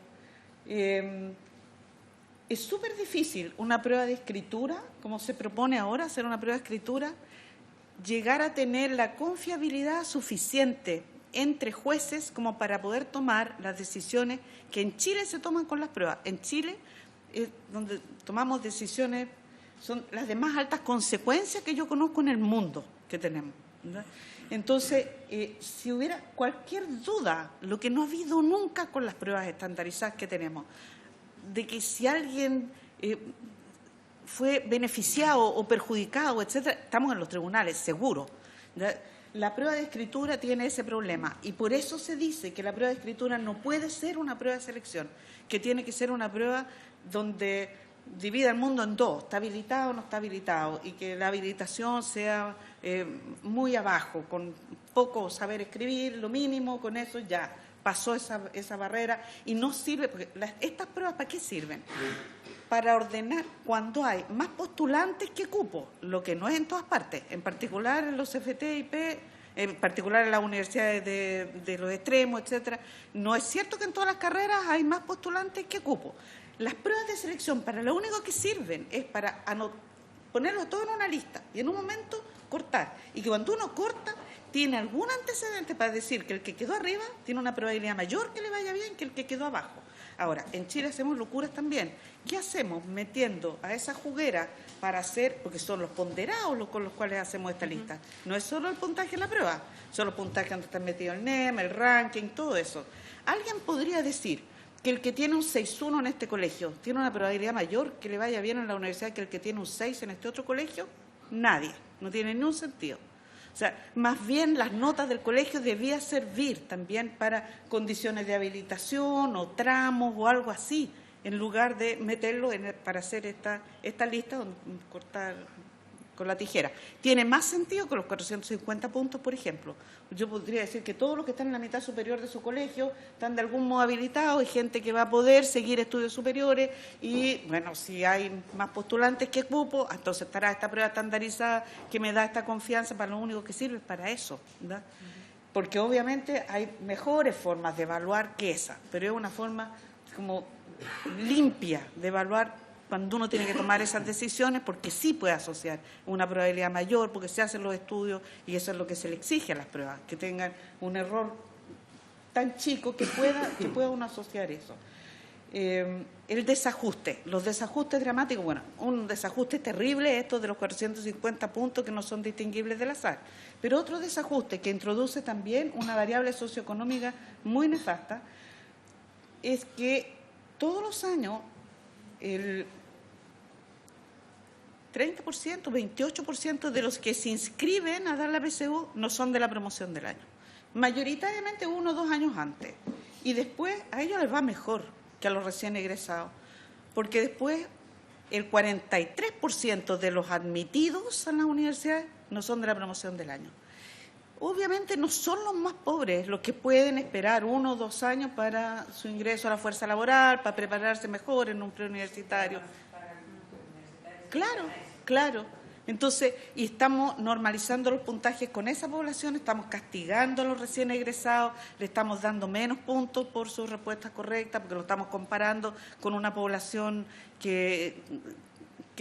Es súper difícil una prueba de escritura, como se propone ahora, hacer una prueba de escritura, llegar a tener la confiabilidad suficiente entre jueces como para poder tomar las decisiones que en Chile se toman con las pruebas. En Chile, donde tomamos decisiones, son las de más altas consecuencias que yo conozco en el mundo que tenemos, ¿verdad? Entonces, si hubiera cualquier duda, lo que no ha habido nunca con las pruebas estandarizadas que tenemos, de que si alguien fue beneficiado o perjudicado, etcétera, estamos en los tribunales, seguro. La prueba de escritura tiene ese problema y por eso se dice que la prueba de escritura no puede ser una prueba de selección, que tiene que ser una prueba donde divida el mundo en dos, está habilitado o no está habilitado, y que la habilitación sea muy abajo, con poco saber escribir, lo mínimo, con eso ya pasó esa barrera y no sirve, porque estas pruebas ¿para qué sirven? Para ordenar cuando hay más postulantes que cupos, lo que no es en todas partes, en particular en los FTIP, en particular en las universidades de los extremos, etcétera. No es cierto que en todas las carreras hay más postulantes que cupos. Las pruebas de selección para lo único que sirven es para ponerlo todo en una lista y en un momento cortar. Y que cuando uno corta, tiene algún antecedente para decir que el que quedó arriba tiene una probabilidad mayor que le vaya bien que el que quedó abajo. Ahora, en Chile hacemos locuras también. ¿Qué hacemos metiendo a esa juguera para hacer, porque son los ponderados con los cuales hacemos esta lista? No es solo el puntaje en la prueba, son los puntajes donde están metidos el NEM, el ranking, todo eso. Alguien podría decir, que el que tiene un 6.1 en este colegio tiene una probabilidad mayor que le vaya bien en la universidad que el que tiene un 6 en este otro colegio? Nadie, no tiene ningún sentido. O sea, más bien las notas del colegio debían servir también para condiciones de habilitación o tramos o algo así, en lugar de meterlo para hacer esta lista donde cortar con la tijera. Tiene más sentido que los 450 puntos, por ejemplo. Yo podría decir que todos los que están en la mitad superior de su colegio están de algún modo habilitados, hay gente que va a poder seguir estudios superiores y, bueno, si hay más postulantes que cupo, entonces estará esta prueba estandarizada que me da esta confianza, para lo único que sirve es para eso, ¿verdad? Porque obviamente hay mejores formas de evaluar que esa, pero es una forma como limpia de evaluar cuando uno tiene que tomar esas decisiones, porque sí puede asociar una probabilidad mayor, porque se hacen los estudios y eso es lo que se le exige a las pruebas, que tengan un error tan chico que pueda uno asociar eso. El desajuste, los desajustes dramáticos, bueno, un desajuste terrible esto de los 450 puntos que no son distinguibles del azar, pero otro desajuste que introduce también una variable socioeconómica muy nefasta es que todos los años el 30%, 28% de los que se inscriben a dar la PSU no son de la promoción del año. Mayoritariamente 1 o 2 años antes. Y después a ellos les va mejor que a los recién egresados, porque después el 43% de los admitidos a las universidades no son de la promoción del año. Obviamente no son los más pobres los que pueden esperar 1 o 2 años para su ingreso a la fuerza laboral, para prepararse mejor en un preuniversitario. Claro. Entonces, y estamos normalizando los puntajes con esa población, estamos castigando a los recién egresados, le estamos dando menos puntos por sus respuestas correctas, porque lo estamos comparando con una población que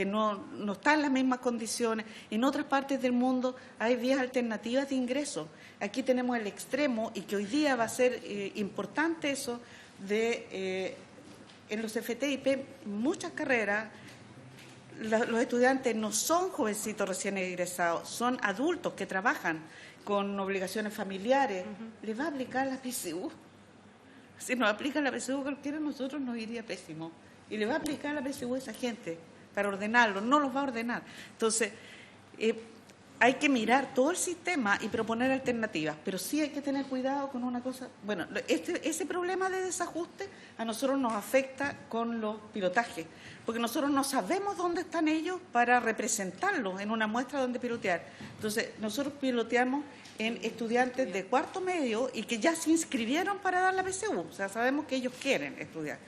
no está en las mismas condiciones. En otras partes del mundo hay vías alternativas de ingreso. Aquí tenemos el extremo, y que hoy día va a ser importante eso, de en los FTIP, muchas carreras, los estudiantes no son jovencitos recién egresados, son adultos que trabajan con obligaciones familiares. ¿Les va a aplicar la PSU? Si nos aplica la PSU cualquiera de nosotros nos iría pésimo. Y le va a aplicar la PSU a esa gente para ordenarlo, no los va a ordenar. Entonces, hay que mirar todo el sistema y proponer alternativas, pero sí hay que tener cuidado con una cosa. Bueno, ese problema de desajuste a nosotros nos afecta con los pilotajes, porque nosotros no sabemos dónde están ellos para representarlos en una muestra donde pilotear. Entonces, nosotros piloteamos en estudiantes de cuarto medio y que ya se inscribieron para dar la PSU, o sea, sabemos que ellos quieren estudiar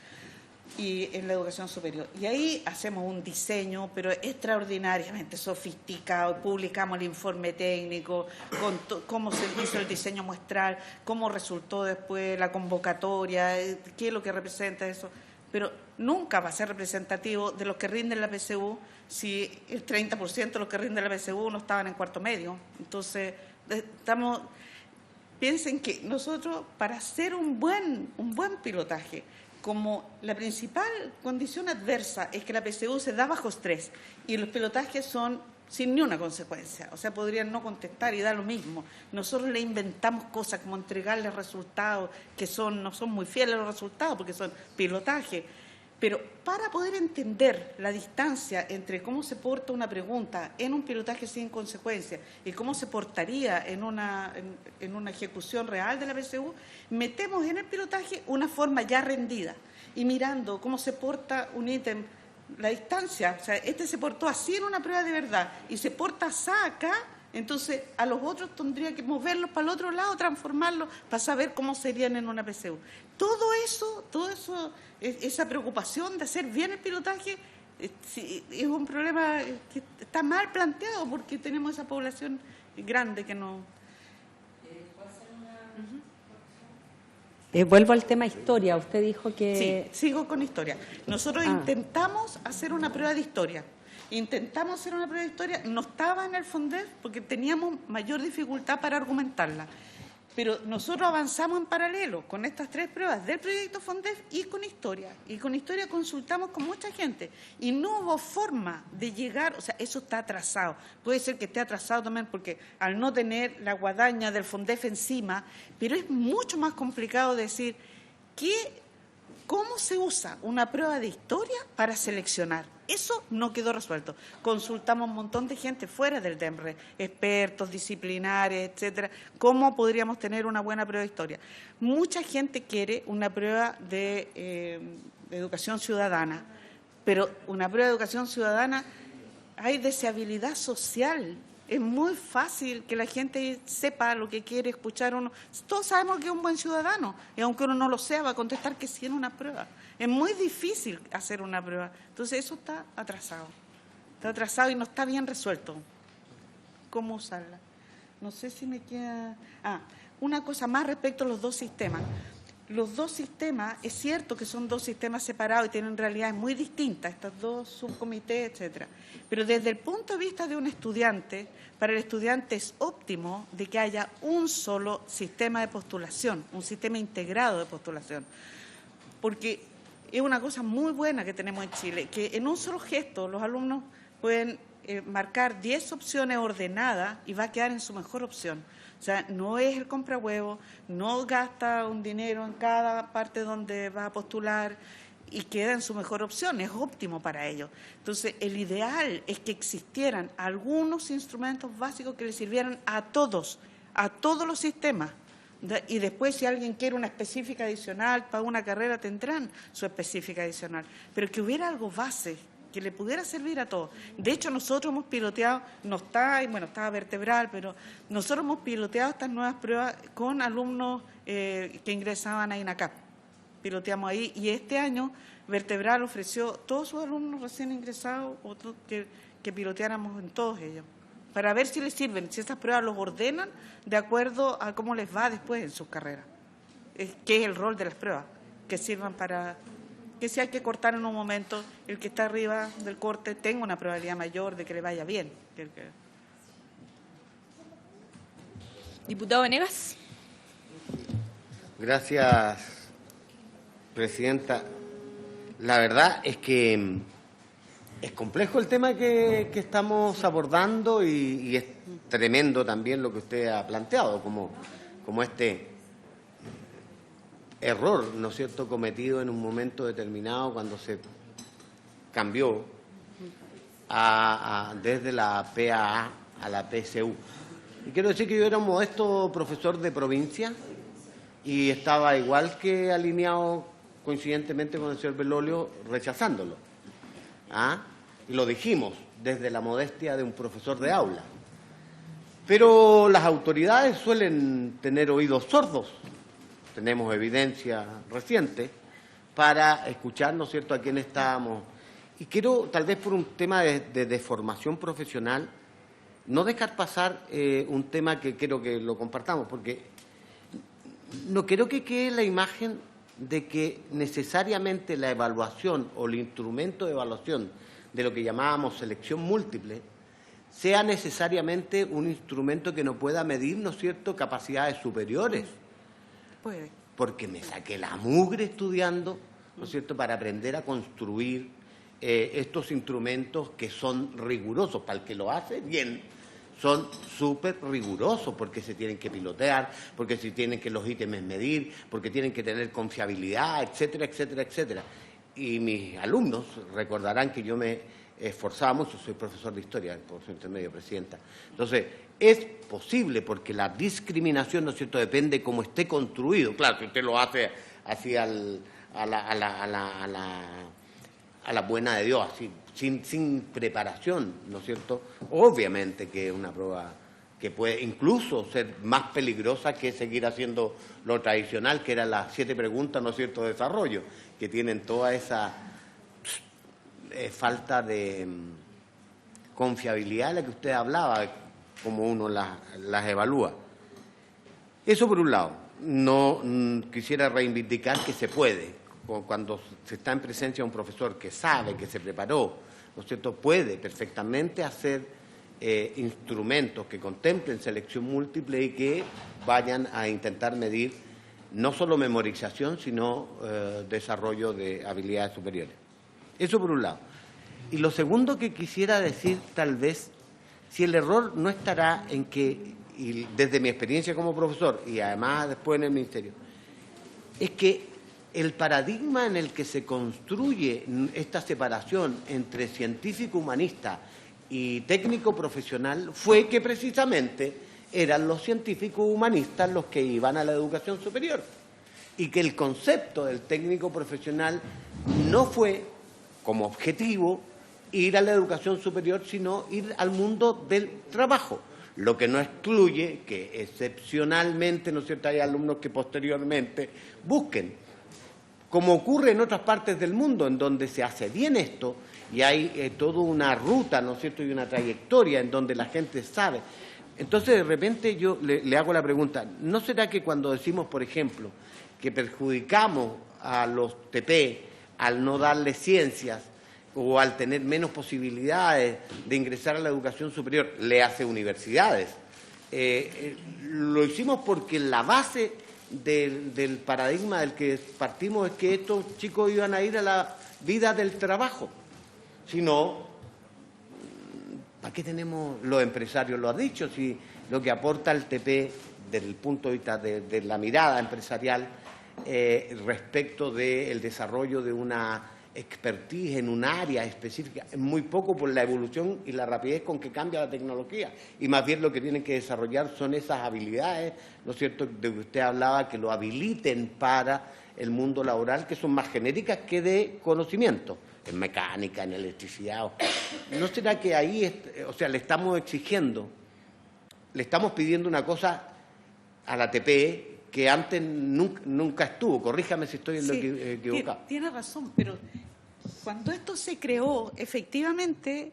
y en la educación superior. Y ahí hacemos un diseño, pero extraordinariamente sofisticado, publicamos el informe técnico, con cómo se hizo el diseño muestral, cómo resultó después la convocatoria, qué es lo que representa eso. Pero nunca va a ser representativo de los que rinden la PSU si el 30% de los que rinden la PSU no estaban en cuarto medio. Entonces, piensen que nosotros, para hacer un buen pilotaje, como la principal condición adversa es que la PSU se da bajo estrés y los pilotajes son sin ni una consecuencia, o sea, podrían no contestar y da lo mismo. Nosotros le inventamos cosas como entregarles resultados que no son muy fieles a los resultados porque son pilotajes. Pero para poder entender la distancia entre cómo se porta una pregunta en un pilotaje sin consecuencia y cómo se portaría en una ejecución real de la PSU, metemos en el pilotaje una forma ya rendida y mirando cómo se porta un ítem, la distancia. O sea, se portó así en una prueba de verdad y se porta así acá, entonces a los otros tendría que moverlos para el otro lado, transformarlos para saber cómo serían en una PSU. Todo eso, esa preocupación de hacer bien el pilotaje es un problema que está mal planteado porque tenemos esa población grande que no. Vuelvo al tema historia. Usted dijo que... Sí, sigo con historia. Nosotros intentamos hacer una prueba de historia. No estaba en el FONDEF porque teníamos mayor dificultad para argumentarla. Pero nosotros avanzamos en paralelo con estas 3 pruebas del proyecto FONDEF y con historia. Y con historia consultamos con mucha gente. Y no hubo forma de llegar, o sea, eso está atrasado. Puede ser que esté atrasado también porque al no tener la guadaña del FONDEF encima, pero es mucho más complicado decir ¿cómo se usa una prueba de historia para seleccionar? Eso no quedó resuelto. Consultamos un montón de gente fuera del DEMRE, expertos, disciplinares, etcétera. ¿Cómo podríamos tener una buena prueba de historia? Mucha gente quiere una prueba de educación ciudadana, pero una prueba de educación ciudadana hay deseabilidad social. Es muy fácil que la gente sepa lo que quiere escuchar uno. Todos sabemos que es un buen ciudadano y aunque uno no lo sea va a contestar que sí en una prueba. Es muy difícil hacer una prueba. Entonces eso está atrasado. Está atrasado y no está bien resuelto. ¿Cómo usarla? No sé si me queda... una cosa más respecto a los dos sistemas. Los dos sistemas, es cierto que son dos sistemas separados y tienen realidades muy distintas, estos dos subcomités, etcétera. Pero desde el punto de vista de un estudiante, para el estudiante es óptimo de que haya un solo sistema de postulación, un sistema integrado de postulación. Porque es una cosa muy buena que tenemos en Chile, que en un solo gesto los alumnos pueden marcar 10 opciones ordenadas y va a quedar en su mejor opción. O sea, no es el comprahuevo, no gasta un dinero en cada parte donde va a postular y queda en su mejor opción, es óptimo para ellos. Entonces, el ideal es que existieran algunos instrumentos básicos que le sirvieran a todos los sistemas. Y después, si alguien quiere una específica adicional para una carrera, tendrán su específica adicional. Pero que hubiera algo base que le pudiera servir a todos. De hecho, nosotros hemos piloteado, estaba vertebral, pero nosotros hemos piloteado estas nuevas pruebas con alumnos que ingresaban a INACAP. Piloteamos ahí y este año Vertebral ofreció a todos sus alumnos recién ingresados que piloteáramos en todos ellos, para ver si les sirven, si estas pruebas los ordenan de acuerdo a cómo les va después en sus carreras. ¿Qué es el rol de las pruebas? Que sirvan para... que si hay que cortar en un momento, el que está arriba del corte tenga una probabilidad mayor de que le vaya bien. Diputado Venegas. Gracias, presidenta. La verdad es que es complejo el tema que estamos abordando y es tremendo también lo que usted ha planteado, como este error, ¿no es cierto?, cometido en un momento determinado cuando se cambió desde la PAA a la PSU. Y quiero decir que yo era un modesto profesor de provincia y estaba igual que alineado coincidentemente con el señor Belolio rechazándolo. Y lo dijimos desde la modestia de un profesor de aula. Pero las autoridades suelen tener oídos sordos. Tenemos evidencia reciente para escuchar, ¿no es cierto?, a quién estábamos. Y quiero, tal vez por un tema de formación profesional, no dejar pasar un tema que quiero que lo compartamos, porque no quiero que quede la imagen de que necesariamente la evaluación o el instrumento de evaluación de lo que llamábamos selección múltiple sea necesariamente un instrumento que no pueda medir, ¿no es cierto?, capacidades superiores. Porque me saqué la mugre estudiando, ¿no es cierto?, para aprender a construir estos instrumentos que son rigurosos. Para el que lo hace bien, son súper rigurosos porque se tienen que pilotear, porque se tienen que los ítems medir, porque tienen que tener confiabilidad, etcétera, etcétera, etcétera. Y mis alumnos recordarán que yo me esforzaba mucho, soy profesor de historia, por su intermedio, presidenta. Entonces, es posible porque la discriminación, ¿no es cierto?, depende cómo esté construido. Claro, si usted lo hace así a la buena de Dios, así, sin preparación, ¿no es cierto?, obviamente que es una prueba que puede incluso ser más peligrosa que seguir haciendo lo tradicional, que eran las 7 preguntas, ¿no es cierto?, de desarrollo, que tienen toda esa falta de confiabilidad de la que usted hablaba, como uno las evalúa. Eso por un lado. No quisiera reivindicar que se puede. Cuando se está en presencia de un profesor que sabe, que se preparó, ¿no es cierto?, puede perfectamente hacer instrumentos que contemplen selección múltiple y que vayan a intentar medir no solo memorización, sino desarrollo de habilidades superiores. Eso por un lado. Y lo segundo que quisiera decir, tal vez, si el error no estará en que, y desde mi experiencia como profesor y además después en el ministerio, es que el paradigma en el que se construye esta separación entre científico humanista y técnico profesional fue que precisamente eran los científicos humanistas los que iban a la educación superior y que el concepto del técnico profesional no fue como objetivo ir a la educación superior, sino ir al mundo del trabajo. Lo que no excluye que excepcionalmente, ¿no es cierto?, hay alumnos que posteriormente busquen, como ocurre en otras partes del mundo, en donde se hace bien esto y hay toda una ruta, ¿no es cierto?, y una trayectoria en donde la gente sabe. Entonces, de repente yo le hago la pregunta, ¿no será que cuando decimos, por ejemplo, que perjudicamos a los TP al no darles ciencias o al tener menos posibilidades de ingresar a la educación superior, le hace universidades? Lo hicimos porque la base del paradigma del que partimos es que estos chicos iban a ir a la vida del trabajo. Si no, ¿para qué tenemos los empresarios? Lo ha dicho, si lo que aporta el TP desde el punto de vista de la mirada empresarial respecto del desarrollo de una expertise en un área específica, es muy poco por la evolución y la rapidez con que cambia la tecnología, y más bien lo que tienen que desarrollar son esas habilidades, ¿no es cierto?, de que usted hablaba, que lo habiliten para el mundo laboral, que son más genéricas que de conocimiento, en mecánica, en electricidad. ¿No será que ahí, o sea, le estamos exigiendo, le estamos pidiendo una cosa a la TPE que antes nunca estuvo? Corríjame si estoy en lo equivocado. Tiene razón, pero cuando esto se creó, efectivamente,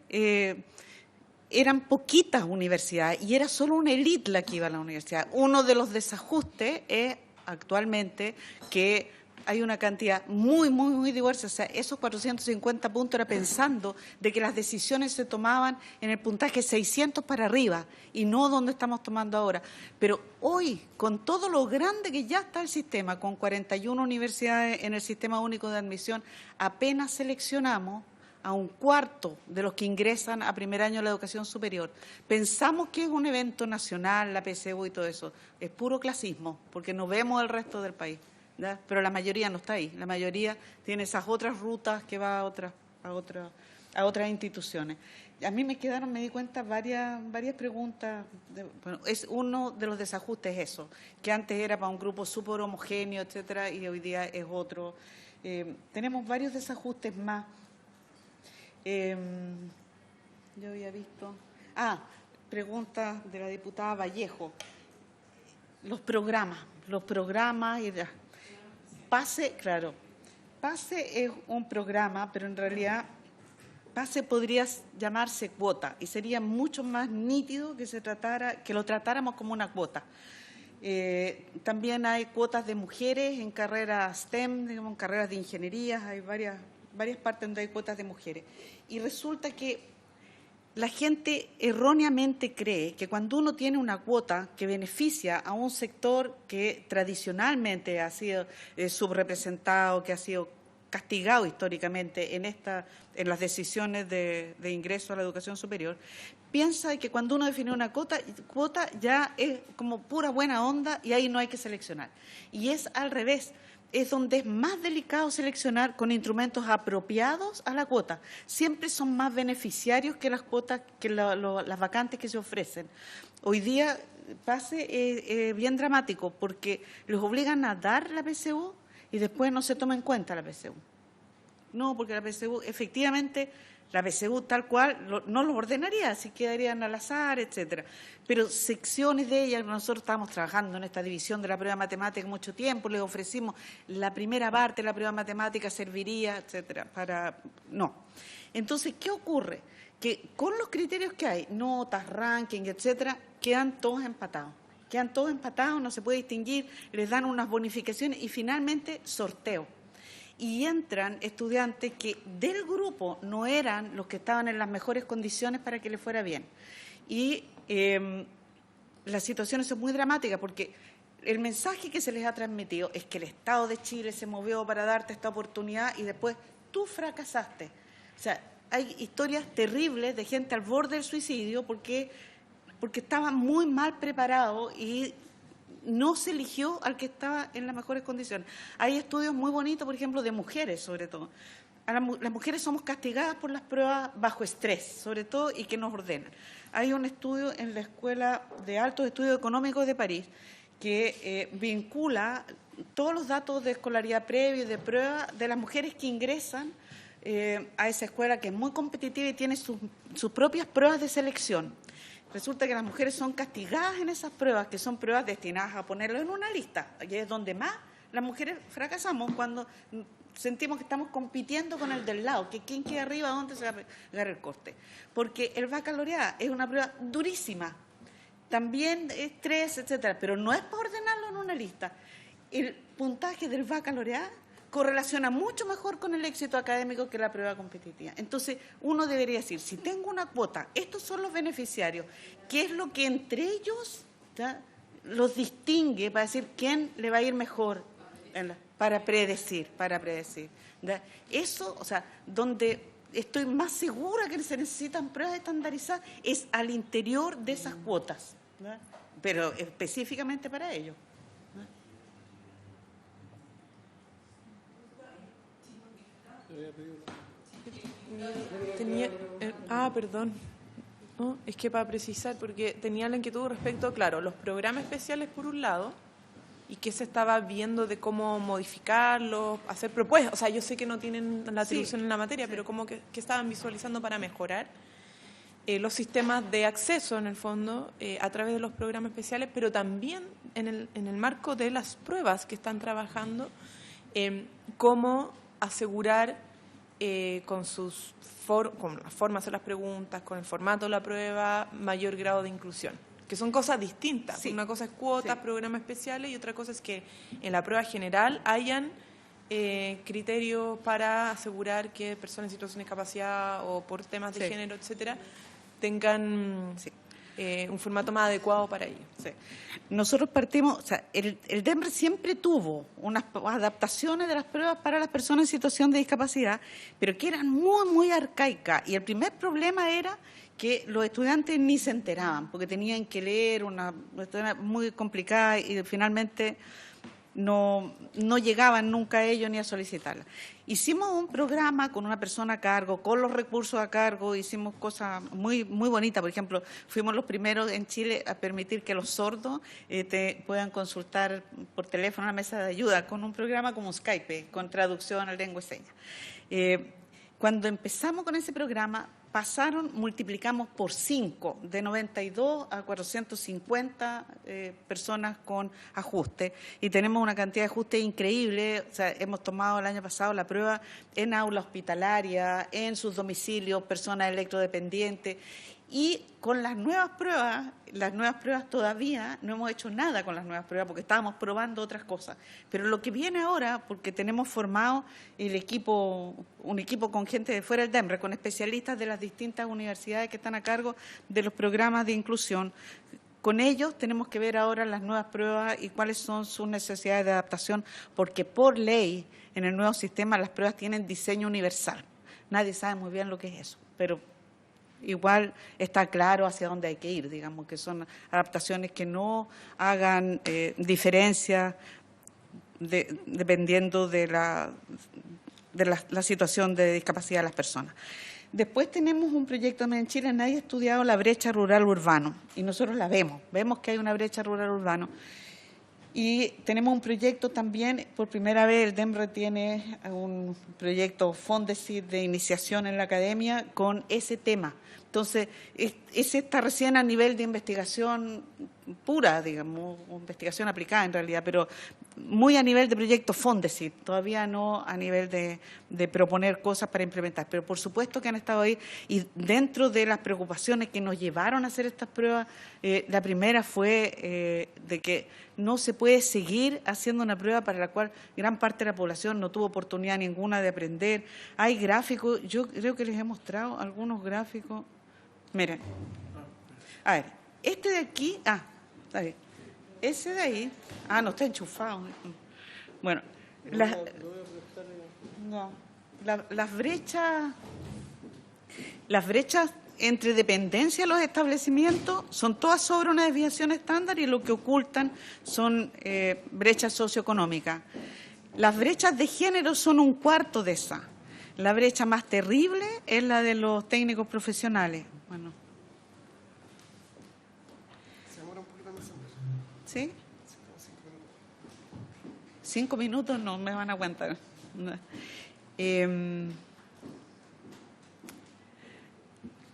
eran poquitas universidades y era solo una élite la que iba a la universidad. Uno de los desajustes es actualmente que hay una cantidad muy diversa. O sea, esos 450 puntos era pensando de que las decisiones se tomaban en el puntaje 600 para arriba y no donde estamos tomando ahora. Pero hoy, con todo lo grande que ya está el sistema, con 41 universidades en el Sistema Único de Admisión, apenas seleccionamos a un cuarto de los que ingresan a primer año de la educación superior. Pensamos que es un evento nacional, la PSU y todo eso. Es puro clasismo, porque no vemos el resto del país, ¿ya? Pero la mayoría no está ahí. La mayoría tiene esas otras rutas que va a otras instituciones. A mí me di cuenta, varias preguntas. Bueno, es uno de los desajustes eso, que antes era para un grupo súper homogéneo, etcétera, y hoy día es otro. Tenemos varios desajustes más. Yo había visto... pregunta de la diputada Vallejo. Los programas y PASE, claro. PASE es un programa, pero en realidad PASE podría llamarse cuota y sería mucho más nítido que lo tratáramos como una cuota. También hay cuotas de mujeres en carreras STEM, digamos, en carreras de ingeniería, hay varias partes donde hay cuotas de mujeres. Y resulta que la gente erróneamente cree que cuando uno tiene una cuota que beneficia a un sector que tradicionalmente ha sido subrepresentado, que ha sido castigado históricamente en las decisiones de ingreso a la educación superior, piensa que cuando uno define una cuota ya es como pura buena onda y ahí no hay que seleccionar. Y es al revés. Es donde es más delicado seleccionar con instrumentos apropiados a la cuota. Siempre son más beneficiarios que las cuotas, que las vacantes que se ofrecen. Hoy día PASE bien dramático porque los obligan a dar la PSU y después no se toma en cuenta la PSU. No, porque la PSU, efectivamente, la PSU tal cual no los ordenaría, así quedarían al azar, etcétera. Pero secciones de ellas, nosotros estábamos trabajando en esta división de la prueba matemática mucho tiempo, les ofrecimos la primera parte de la prueba matemática serviría, etcétera, no. Entonces, ¿qué ocurre? Que con los criterios que hay, notas, ranking, etcétera, quedan todos empatados. No se puede distinguir, les dan unas bonificaciones y finalmente sorteo. Y entran estudiantes que del grupo no eran los que estaban en las mejores condiciones para que les fuera bien. Y las situaciones son muy dramáticas porque el mensaje que se les ha transmitido es que el Estado de Chile se movió para darte esta oportunidad y después tú fracasaste. O sea, hay historias terribles de gente al borde del suicidio porque estaban muy mal preparados y no se eligió al que estaba en las mejores condiciones. Hay estudios muy bonitos, por ejemplo, de mujeres, sobre todo. Las mujeres somos castigadas por las pruebas bajo estrés, sobre todo, y que nos ordenan. Hay un estudio en la Escuela de Altos Estudios Económicos de París que vincula todos los datos de escolaridad previa y de prueba de las mujeres que ingresan a esa escuela, que es muy competitiva y tiene sus propias pruebas de selección. Resulta que las mujeres son castigadas en esas pruebas, que son pruebas destinadas a ponerlo en una lista. Y es donde más las mujeres fracasamos, cuando sentimos que estamos compitiendo con el del lado, que quién queda arriba, dónde se agarra el corte. Porque el baccalaureado es una prueba durísima, también estrés, etcétera, pero no es para ordenarlo en una lista. El puntaje del baccalaureado correlaciona mucho mejor con el éxito académico que la prueba competitiva. Entonces, uno debería decir, si tengo una cuota, estos son los beneficiarios, ¿qué es lo que entre ellos los distingue para decir quién le va a ir mejor? Para predecir. Eso, o sea, donde estoy más segura que se necesitan pruebas estandarizadas es al interior de esas cuotas, ¿verdad? Pero específicamente para ello. Perdón. No, es que para precisar, porque tenía la inquietud respecto, claro, los programas especiales por un lado, y que se estaba viendo de cómo modificarlos, hacer propuestas. O sea, yo sé que no tienen la atribución en la materia, pero como que estaban visualizando para mejorar los sistemas de acceso, en el fondo, a través de los programas especiales, pero también en el marco de las pruebas que están trabajando, cómo asegurar con las formas de hacer las preguntas, con el formato de la prueba, mayor grado de inclusión. Que son cosas distintas. Sí. Una cosa es cuotas, programas especiales, y otra cosa es que en la prueba general hayan criterios para asegurar que personas en situación de discapacidad o por temas de género, etcétera, tengan un formato más adecuado para ello. Sí. Nosotros partimos, o sea, el DEMRE siempre tuvo unas adaptaciones de las pruebas para las personas en situación de discapacidad, pero que eran muy, muy arcaicas. Y el primer problema era que los estudiantes ni se enteraban, porque tenían que leer una muy complicada y finalmente no llegaban nunca a ello ni a solicitarla. Hicimos un programa con una persona a cargo, con los recursos a cargo, hicimos cosas muy, muy bonitas. Por ejemplo, fuimos los primeros en Chile a permitir que los sordos puedan consultar por teléfono una mesa de ayuda con un programa como Skype, con traducción a lengua y señas. Cuando empezamos con ese programa, multiplicamos por 5, de 92 a 450 personas con ajuste, y tenemos una cantidad de ajustes increíble. O sea, hemos tomado el año pasado la prueba en aula hospitalaria, en sus domicilios, personas electrodependientes, y con las nuevas pruebas todavía no hemos hecho nada con las nuevas pruebas porque estábamos probando otras cosas. Pero lo que viene ahora, porque tenemos formado un equipo con gente de fuera del DEMRE, con especialistas de las distintas universidades que están a cargo de los programas de inclusión. Con ellos tenemos que ver ahora las nuevas pruebas y cuáles son sus necesidades de adaptación, porque por ley en el nuevo sistema las pruebas tienen diseño universal. Nadie sabe muy bien lo que es eso, pero igual está claro hacia dónde hay que ir, digamos, que son adaptaciones que no hagan diferencia dependiendo de la situación de discapacidad de las personas. Después tenemos un proyecto en Chile, nadie ha estudiado la brecha rural-urbano, y nosotros la vemos que hay una brecha rural-urbano. Y tenemos un proyecto también, por primera vez el DEMRE tiene un proyecto Fondesit de iniciación en la academia con ese tema. Entonces, ese está recién a nivel de investigación pura, digamos, investigación aplicada en realidad, pero muy a nivel de proyecto Fondesit, todavía no a nivel de proponer cosas para implementar. Pero por supuesto que han estado ahí, y dentro de las preocupaciones que nos llevaron a hacer estas pruebas, la primera fue de que no se puede seguir haciendo una prueba para la cual gran parte de la población no tuvo oportunidad ninguna de aprender. Hay gráficos, yo creo que les he mostrado algunos gráficos. Miren, a ver, este de aquí, está bien. Ese de ahí, no está enchufado. Bueno, las brechas entre dependencia de los establecimientos, son todas sobre una desviación estándar y lo que ocultan son brechas socioeconómicas. Las brechas de género son un cuarto de esa. La brecha más terrible es la de los técnicos profesionales. Bueno. ¿Sí? 5 minutos no me van a aguantar.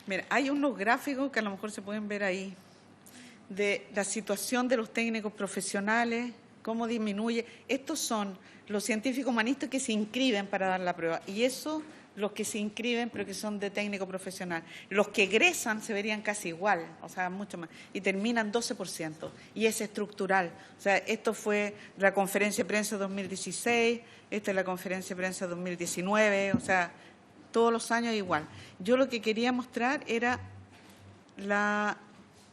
Mira, hay unos gráficos que a lo mejor se pueden ver ahí, de la situación de los técnicos profesionales, cómo disminuye. Estos son los científicos humanistas que se inscriben para dar la prueba, y eso, los que se inscriben, pero que son de técnico profesional. Los que egresan se verían casi igual, o sea, mucho más, y terminan 12%, y es estructural. O sea, esto fue la conferencia de prensa 2016, esta es la conferencia de prensa 2019, o sea, todos los años igual. Yo lo que quería mostrar era la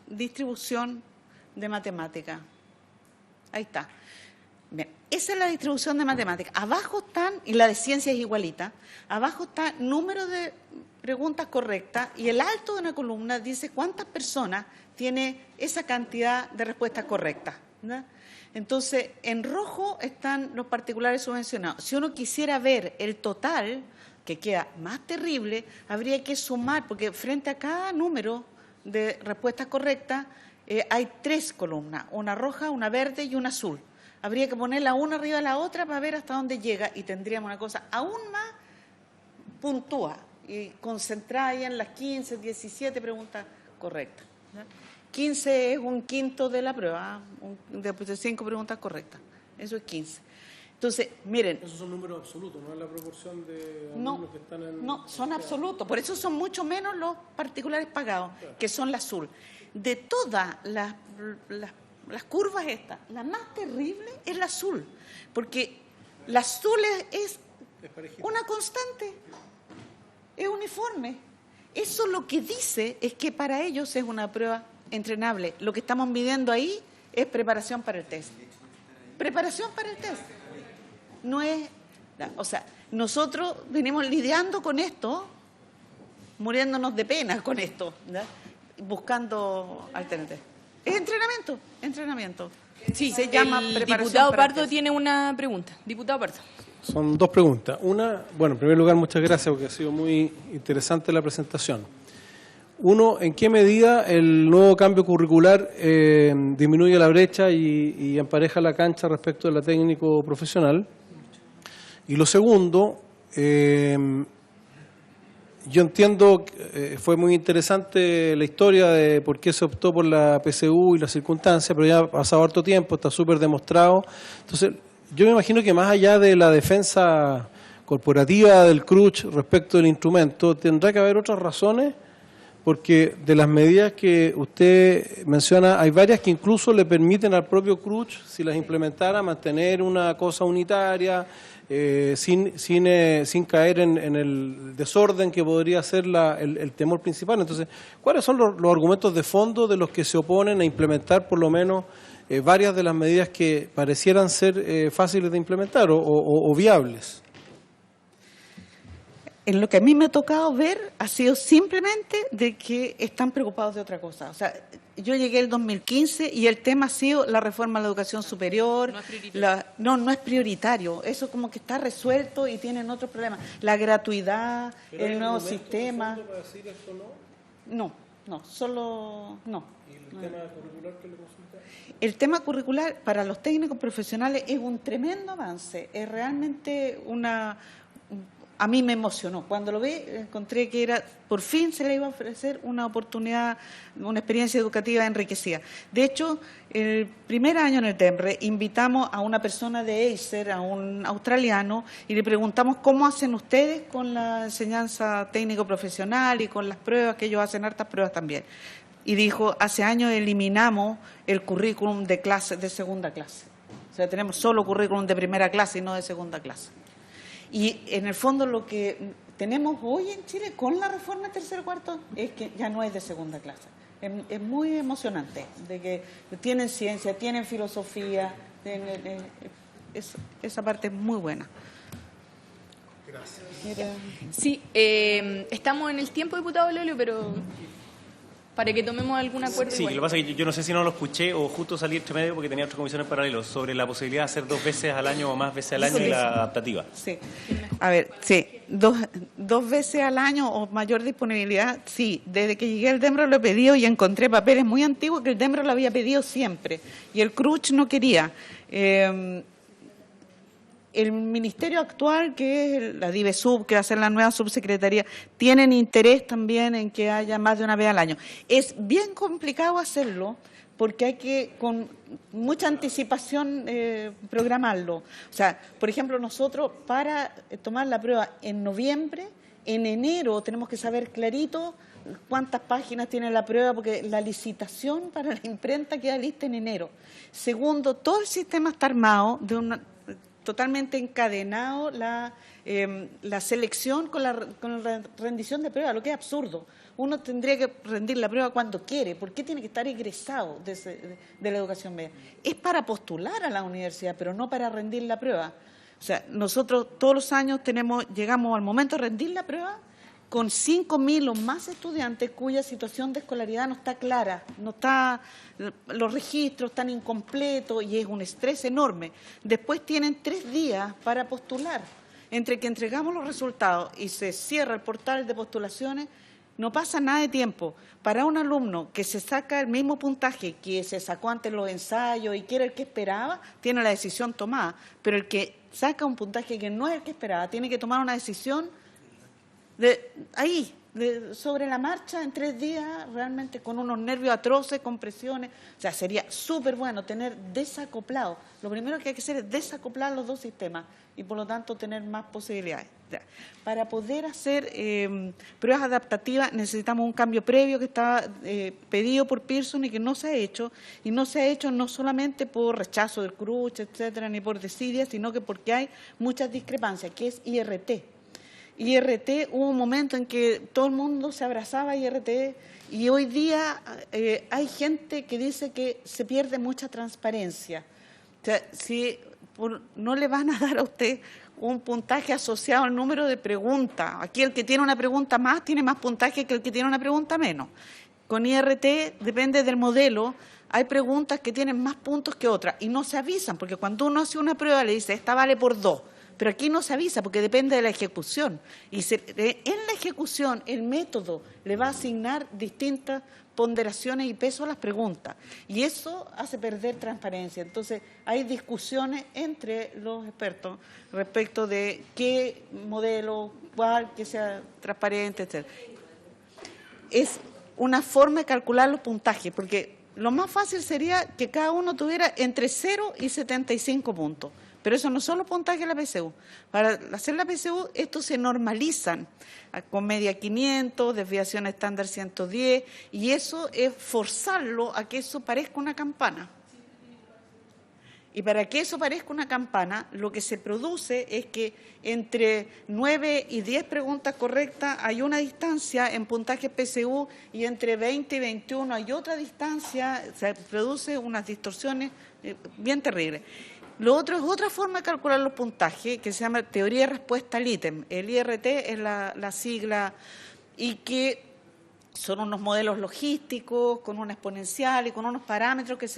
distribución de matemática. Ahí está. Bien, esa es la distribución de matemáticas. Abajo están, y la de ciencias es igualita, abajo está número de preguntas correctas y el alto de una columna dice cuántas personas tiene esa cantidad de respuestas correctas, ¿no? Entonces, en rojo están los particulares subvencionados. Si uno quisiera ver el total, que queda más terrible, habría que sumar, porque frente a cada número de respuestas correctas hay 3 columnas, una roja, una verde y una azul. Habría que ponerla una arriba de la otra para ver hasta dónde llega y tendríamos una cosa aún más puntúa y concentrada ahí en las 15, 17 preguntas correctas, ¿no? 15 es un quinto de la prueba, de 5 preguntas correctas. Eso es 15. Entonces, miren. Esos son números absolutos, no es la proporción de alumnos que están en. No, son absolutos. Por eso son mucho menos los particulares pagados, claro, que son la azul. De todas las curvas estas, la más terrible es la azul, porque la azul es una constante, es uniforme. Eso lo que dice es que para ellos es una prueba entrenable. Lo que estamos midiendo ahí es preparación para el test. Preparación para el test. No es, o sea, nosotros venimos lidiando con esto, muriéndonos de pena con esto, ¿no? Buscando alternativas. Es entrenamiento. Sí, se llama el preparación diputado para el Pardo test. tiene una pregunta. Diputado Pardo. Son 2 preguntas. Una, bueno, en primer lugar, muchas gracias porque ha sido muy interesante la presentación. Uno, ¿en qué medida el nuevo cambio curricular disminuye la brecha y empareja la cancha respecto de la técnico profesional? Y lo segundo, yo entiendo que fue muy interesante la historia de por qué se optó por la PSU y las circunstancias, pero ya ha pasado harto tiempo, está súper demostrado. Entonces, yo me imagino que más allá de la defensa corporativa del CRUCH respecto del instrumento, tendrá que haber otras razones, porque de las medidas que usted menciona, hay varias que incluso le permiten al propio CRUCH, si las implementara, mantener una cosa unitaria, sin caer en el desorden que podría ser el temor principal. Entonces, ¿cuáles son los argumentos de fondo de los que se oponen a implementar por lo menos varias de las medidas que parecieran ser fáciles de implementar o viables? En lo que a mí me ha tocado ver ha sido simplemente de que están preocupados de otra cosa. O sea, yo llegué el 2015 y el tema ha sido la reforma a la educación superior. No es prioritario. No es prioritario. Eso como que está resuelto y tienen otros problemas. La gratuidad, el nuevo sistema. ¿Para decir esto no? No, solo no. ¿Y el tema curricular que le consulta? El tema curricular para los técnicos profesionales es un tremendo avance. Es realmente a mí me emocionó. Cuando lo vi, encontré que por fin se le iba a ofrecer una oportunidad, una experiencia educativa enriquecida. De hecho, el primer año en el TEMRE invitamos a una persona de Acer, a un australiano, y le preguntamos cómo hacen ustedes con la enseñanza técnico-profesional y con las pruebas, que ellos hacen hartas pruebas también. Y dijo, hace años eliminamos el currículum de segunda clase. O sea, tenemos solo currículum de primera clase y no de segunda clase. Y en el fondo lo que tenemos hoy en Chile con la reforma tercero cuarto es que ya no es de segunda clase. Es muy emocionante, de que tienen ciencia, tienen filosofía, esa parte es muy buena. Sí, estamos en el tiempo, diputado Lolio, pero para que tomemos algún acuerdo. Sí, igual. lo que pasa es que yo no sé si no lo escuché o justo salí entre medio porque tenía otras comisiones paralelas sobre la posibilidad de hacer 2 veces al año o más veces al año y la adaptativa. Sí. A ver, sí, dos veces al año o mayor disponibilidad, sí. Desde que llegué al DEMRO lo he pedido y encontré papeles muy antiguos que el DEMRO lo había pedido siempre y el CRUCH no quería. El ministerio actual, que es la DIVESUB, que va a ser la nueva subsecretaría, tienen interés también en que haya más de una vez al año. Es bien complicado hacerlo porque hay que, con mucha anticipación, programarlo. O sea, por ejemplo, nosotros para tomar la prueba en noviembre, en enero tenemos que saber clarito cuántas páginas tiene la prueba, porque la licitación para la imprenta queda lista en enero. Segundo, todo el sistema está armado de una totalmente encadenado la selección con la rendición de prueba, lo que es absurdo. Uno tendría que rendir la prueba cuando quiere. ¿Por qué tiene que estar egresado de la educación media? Es para postular a la universidad, pero no para rendir la prueba. O sea, nosotros todos los años llegamos al momento de rendir la prueba con 5.000 o más estudiantes cuya situación de escolaridad no está clara, los registros están incompletos y es un estrés enorme. Después tienen 3 días para postular. Entre que entregamos los resultados y se cierra el portal de postulaciones, no pasa nada de tiempo. Para un alumno que se saca el mismo puntaje que se sacó antes en los ensayos y que era el que esperaba, tiene la decisión tomada. Pero el que saca un puntaje que no es el que esperaba, tiene que tomar una decisión sobre la marcha en 3 días, realmente con unos nervios atroces, con presiones. O sea, sería súper bueno tener desacoplado. Lo primero que hay que hacer es desacoplar los dos sistemas y, por lo tanto, tener más posibilidades. Para poder hacer pruebas adaptativas necesitamos un cambio previo que está pedido por Pearson y que no se ha hecho. Y no se ha hecho no solamente por rechazo del CRUCH, etcétera, ni por desidia, sino que porque hay muchas discrepancias, que es IRT. IRT, hubo un momento en que todo el mundo se abrazaba a IRT y hoy día hay gente que dice que se pierde mucha transparencia. O sea, si no le van a dar a usted un puntaje asociado al número de preguntas. Aquí el que tiene una pregunta más tiene más puntaje que el que tiene una pregunta menos. Con IRT depende del modelo. Hay preguntas que tienen más puntos que otras y no se avisan, porque cuando uno hace una prueba le dice, esta vale por 2. Pero aquí no se avisa porque depende de la ejecución. Y en la ejecución el método le va a asignar distintas ponderaciones y peso a las preguntas. Y eso hace perder transparencia. Entonces hay discusiones entre los expertos respecto de qué modelo, cuál, que sea transparente, etc. Es una forma de calcular los puntajes, porque lo más fácil sería que cada uno tuviera entre 0 y 75 puntos. Pero eso no son los puntajes de la PSU. Para hacer la PSU, estos se normalizan con media 500, desviación estándar 110, y eso es forzarlo a que eso parezca una campana. Y para que eso parezca una campana, lo que se produce es que entre 9 y 10 preguntas correctas hay una distancia en puntaje PSU y entre 20 y 21 hay otra distancia, se produce unas distorsiones bien terribles. Lo otro es otra forma de calcular los puntajes que se llama teoría de respuesta al ítem. El IRT es la sigla y que son unos modelos logísticos con una exponencial y con unos parámetros que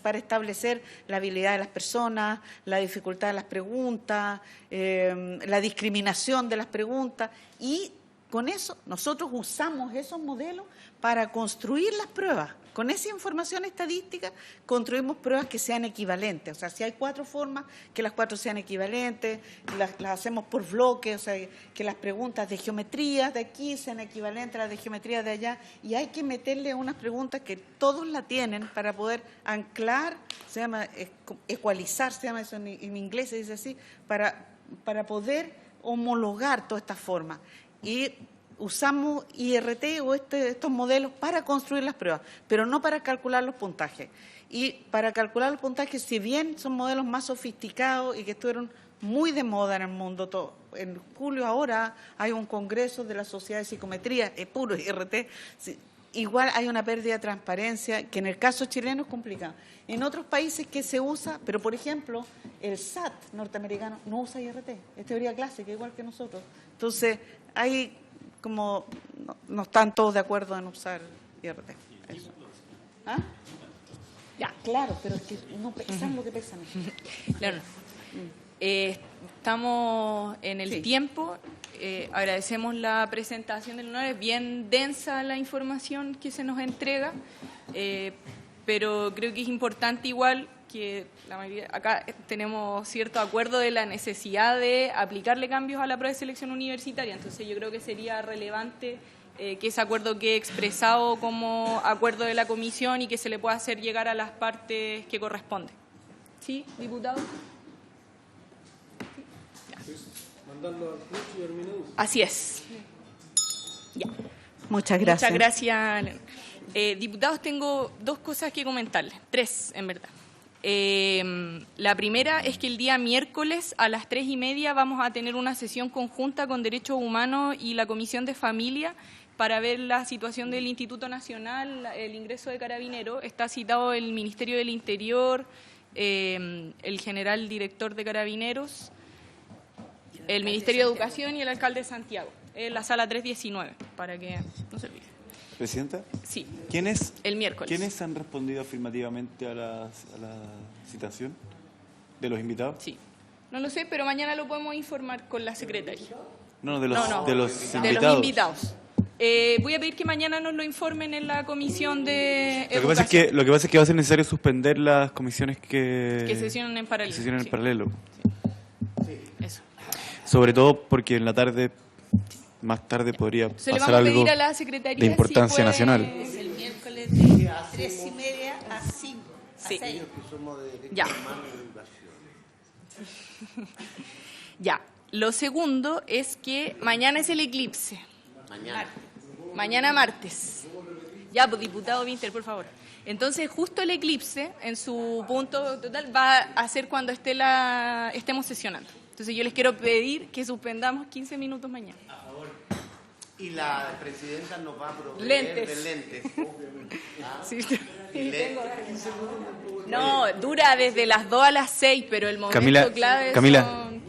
para establecer la habilidad de las personas, la dificultad de las preguntas, la discriminación de las preguntas, y con eso nosotros usamos esos modelos para construir las pruebas. Con esa información estadística construimos pruebas que sean equivalentes. O sea, si hay 4 formas, que las 4 sean equivalentes, las hacemos por bloques, o sea, que las preguntas de geometría de aquí sean equivalentes a las de geometría de allá, y hay que meterle unas preguntas que todos la tienen para poder anclar, se llama ecualizar, se llama eso en inglés, se dice así, para poder homologar todas estas formas. Y usamos IRT o estos modelos para construir las pruebas, pero no para calcular los puntajes. Y para calcular los puntajes, si bien son modelos más sofisticados y que estuvieron muy de moda en el mundo todo. En julio ahora hay un congreso de la Sociedad de Psicometría, es puro IRT, igual hay una pérdida de transparencia que en el caso chileno es complicado. En otros países que se usa, pero por ejemplo, el SAT norteamericano no usa IRT, es teoría clásica, igual que nosotros. Entonces, hay como, no están todos de acuerdo en usar IRT. Eso. ¿Ah? Ya, claro, pero es que no pesan lo que pesan. Claro. Estamos en el tiempo. Agradecemos la presentación del honor. Es bien densa la información que se nos entrega, pero creo que es importante igual que la mayoría, acá tenemos cierto acuerdo de la necesidad de aplicarle cambios a la prueba de selección universitaria. Entonces yo creo que sería relevante que ese acuerdo quede expresado como acuerdo de la comisión y que se le pueda hacer llegar a las partes que corresponden. ¿Sí, diputado? Así es. Ya. Muchas gracias. Muchas gracias. Diputados, tengo dos cosas que comentarles, tres en verdad. La primera es que el día miércoles a las 3:30 vamos a tener una sesión conjunta con Derechos Humanos y la Comisión de Familia para ver la situación del Instituto Nacional, el ingreso de Carabineros. Está citado el Ministerio del Interior, el general director de Carabineros, el Ministerio de Educación y el alcalde de Santiago, en la sala 319, para que no se olvide. ¿Presidenta? Sí. ¿Quiénes, el miércoles. ¿Quiénes han respondido afirmativamente a la citación de los invitados? Sí. No lo sé, pero mañana lo podemos informar con la secretaria. No, de los invitados. De los invitados. Voy a pedir que mañana nos lo informen en la comisión de educación. Lo que pasa es que va a ser necesario suspender las comisiones que sesionen en paralelo. En paralelo. Sí. Eso. Sobre todo porque en la tarde, más tarde podría pasar algo a la secretaría de importancia nacional. El miércoles de 3:30 a 5. Sí. A 6. Ya. Ya. Lo segundo es que mañana es el eclipse. Mañana martes. Ya, pues, diputado Winter, por favor. Entonces, justo el eclipse, en su punto total, va a ser cuando estemos sesionando. Entonces, yo les quiero pedir que suspendamos 15 minutos mañana. A favor. Y la presidenta nos va a proveer lentes. De lentes. ¿Ah? Sí, no, dura desde las 2 a las 6, pero el momento clave son...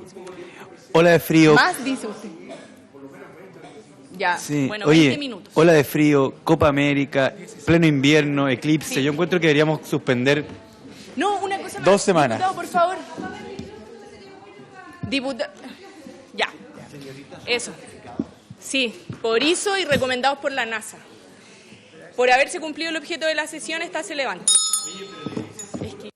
Ola de frío. Más, dice usted. Ya, sí. Bueno, Oye, 20 minutos. Ola de frío, Copa América, pleno invierno, eclipse. Sí. Yo encuentro que deberíamos suspender No, una cosa más. 2 semanas. Diputado, por favor. Diputado. Ya. Eso. Sí, por ISO y recomendados por la NASA. Por haberse cumplido el objeto de la sesión, esta se levanta. Es que...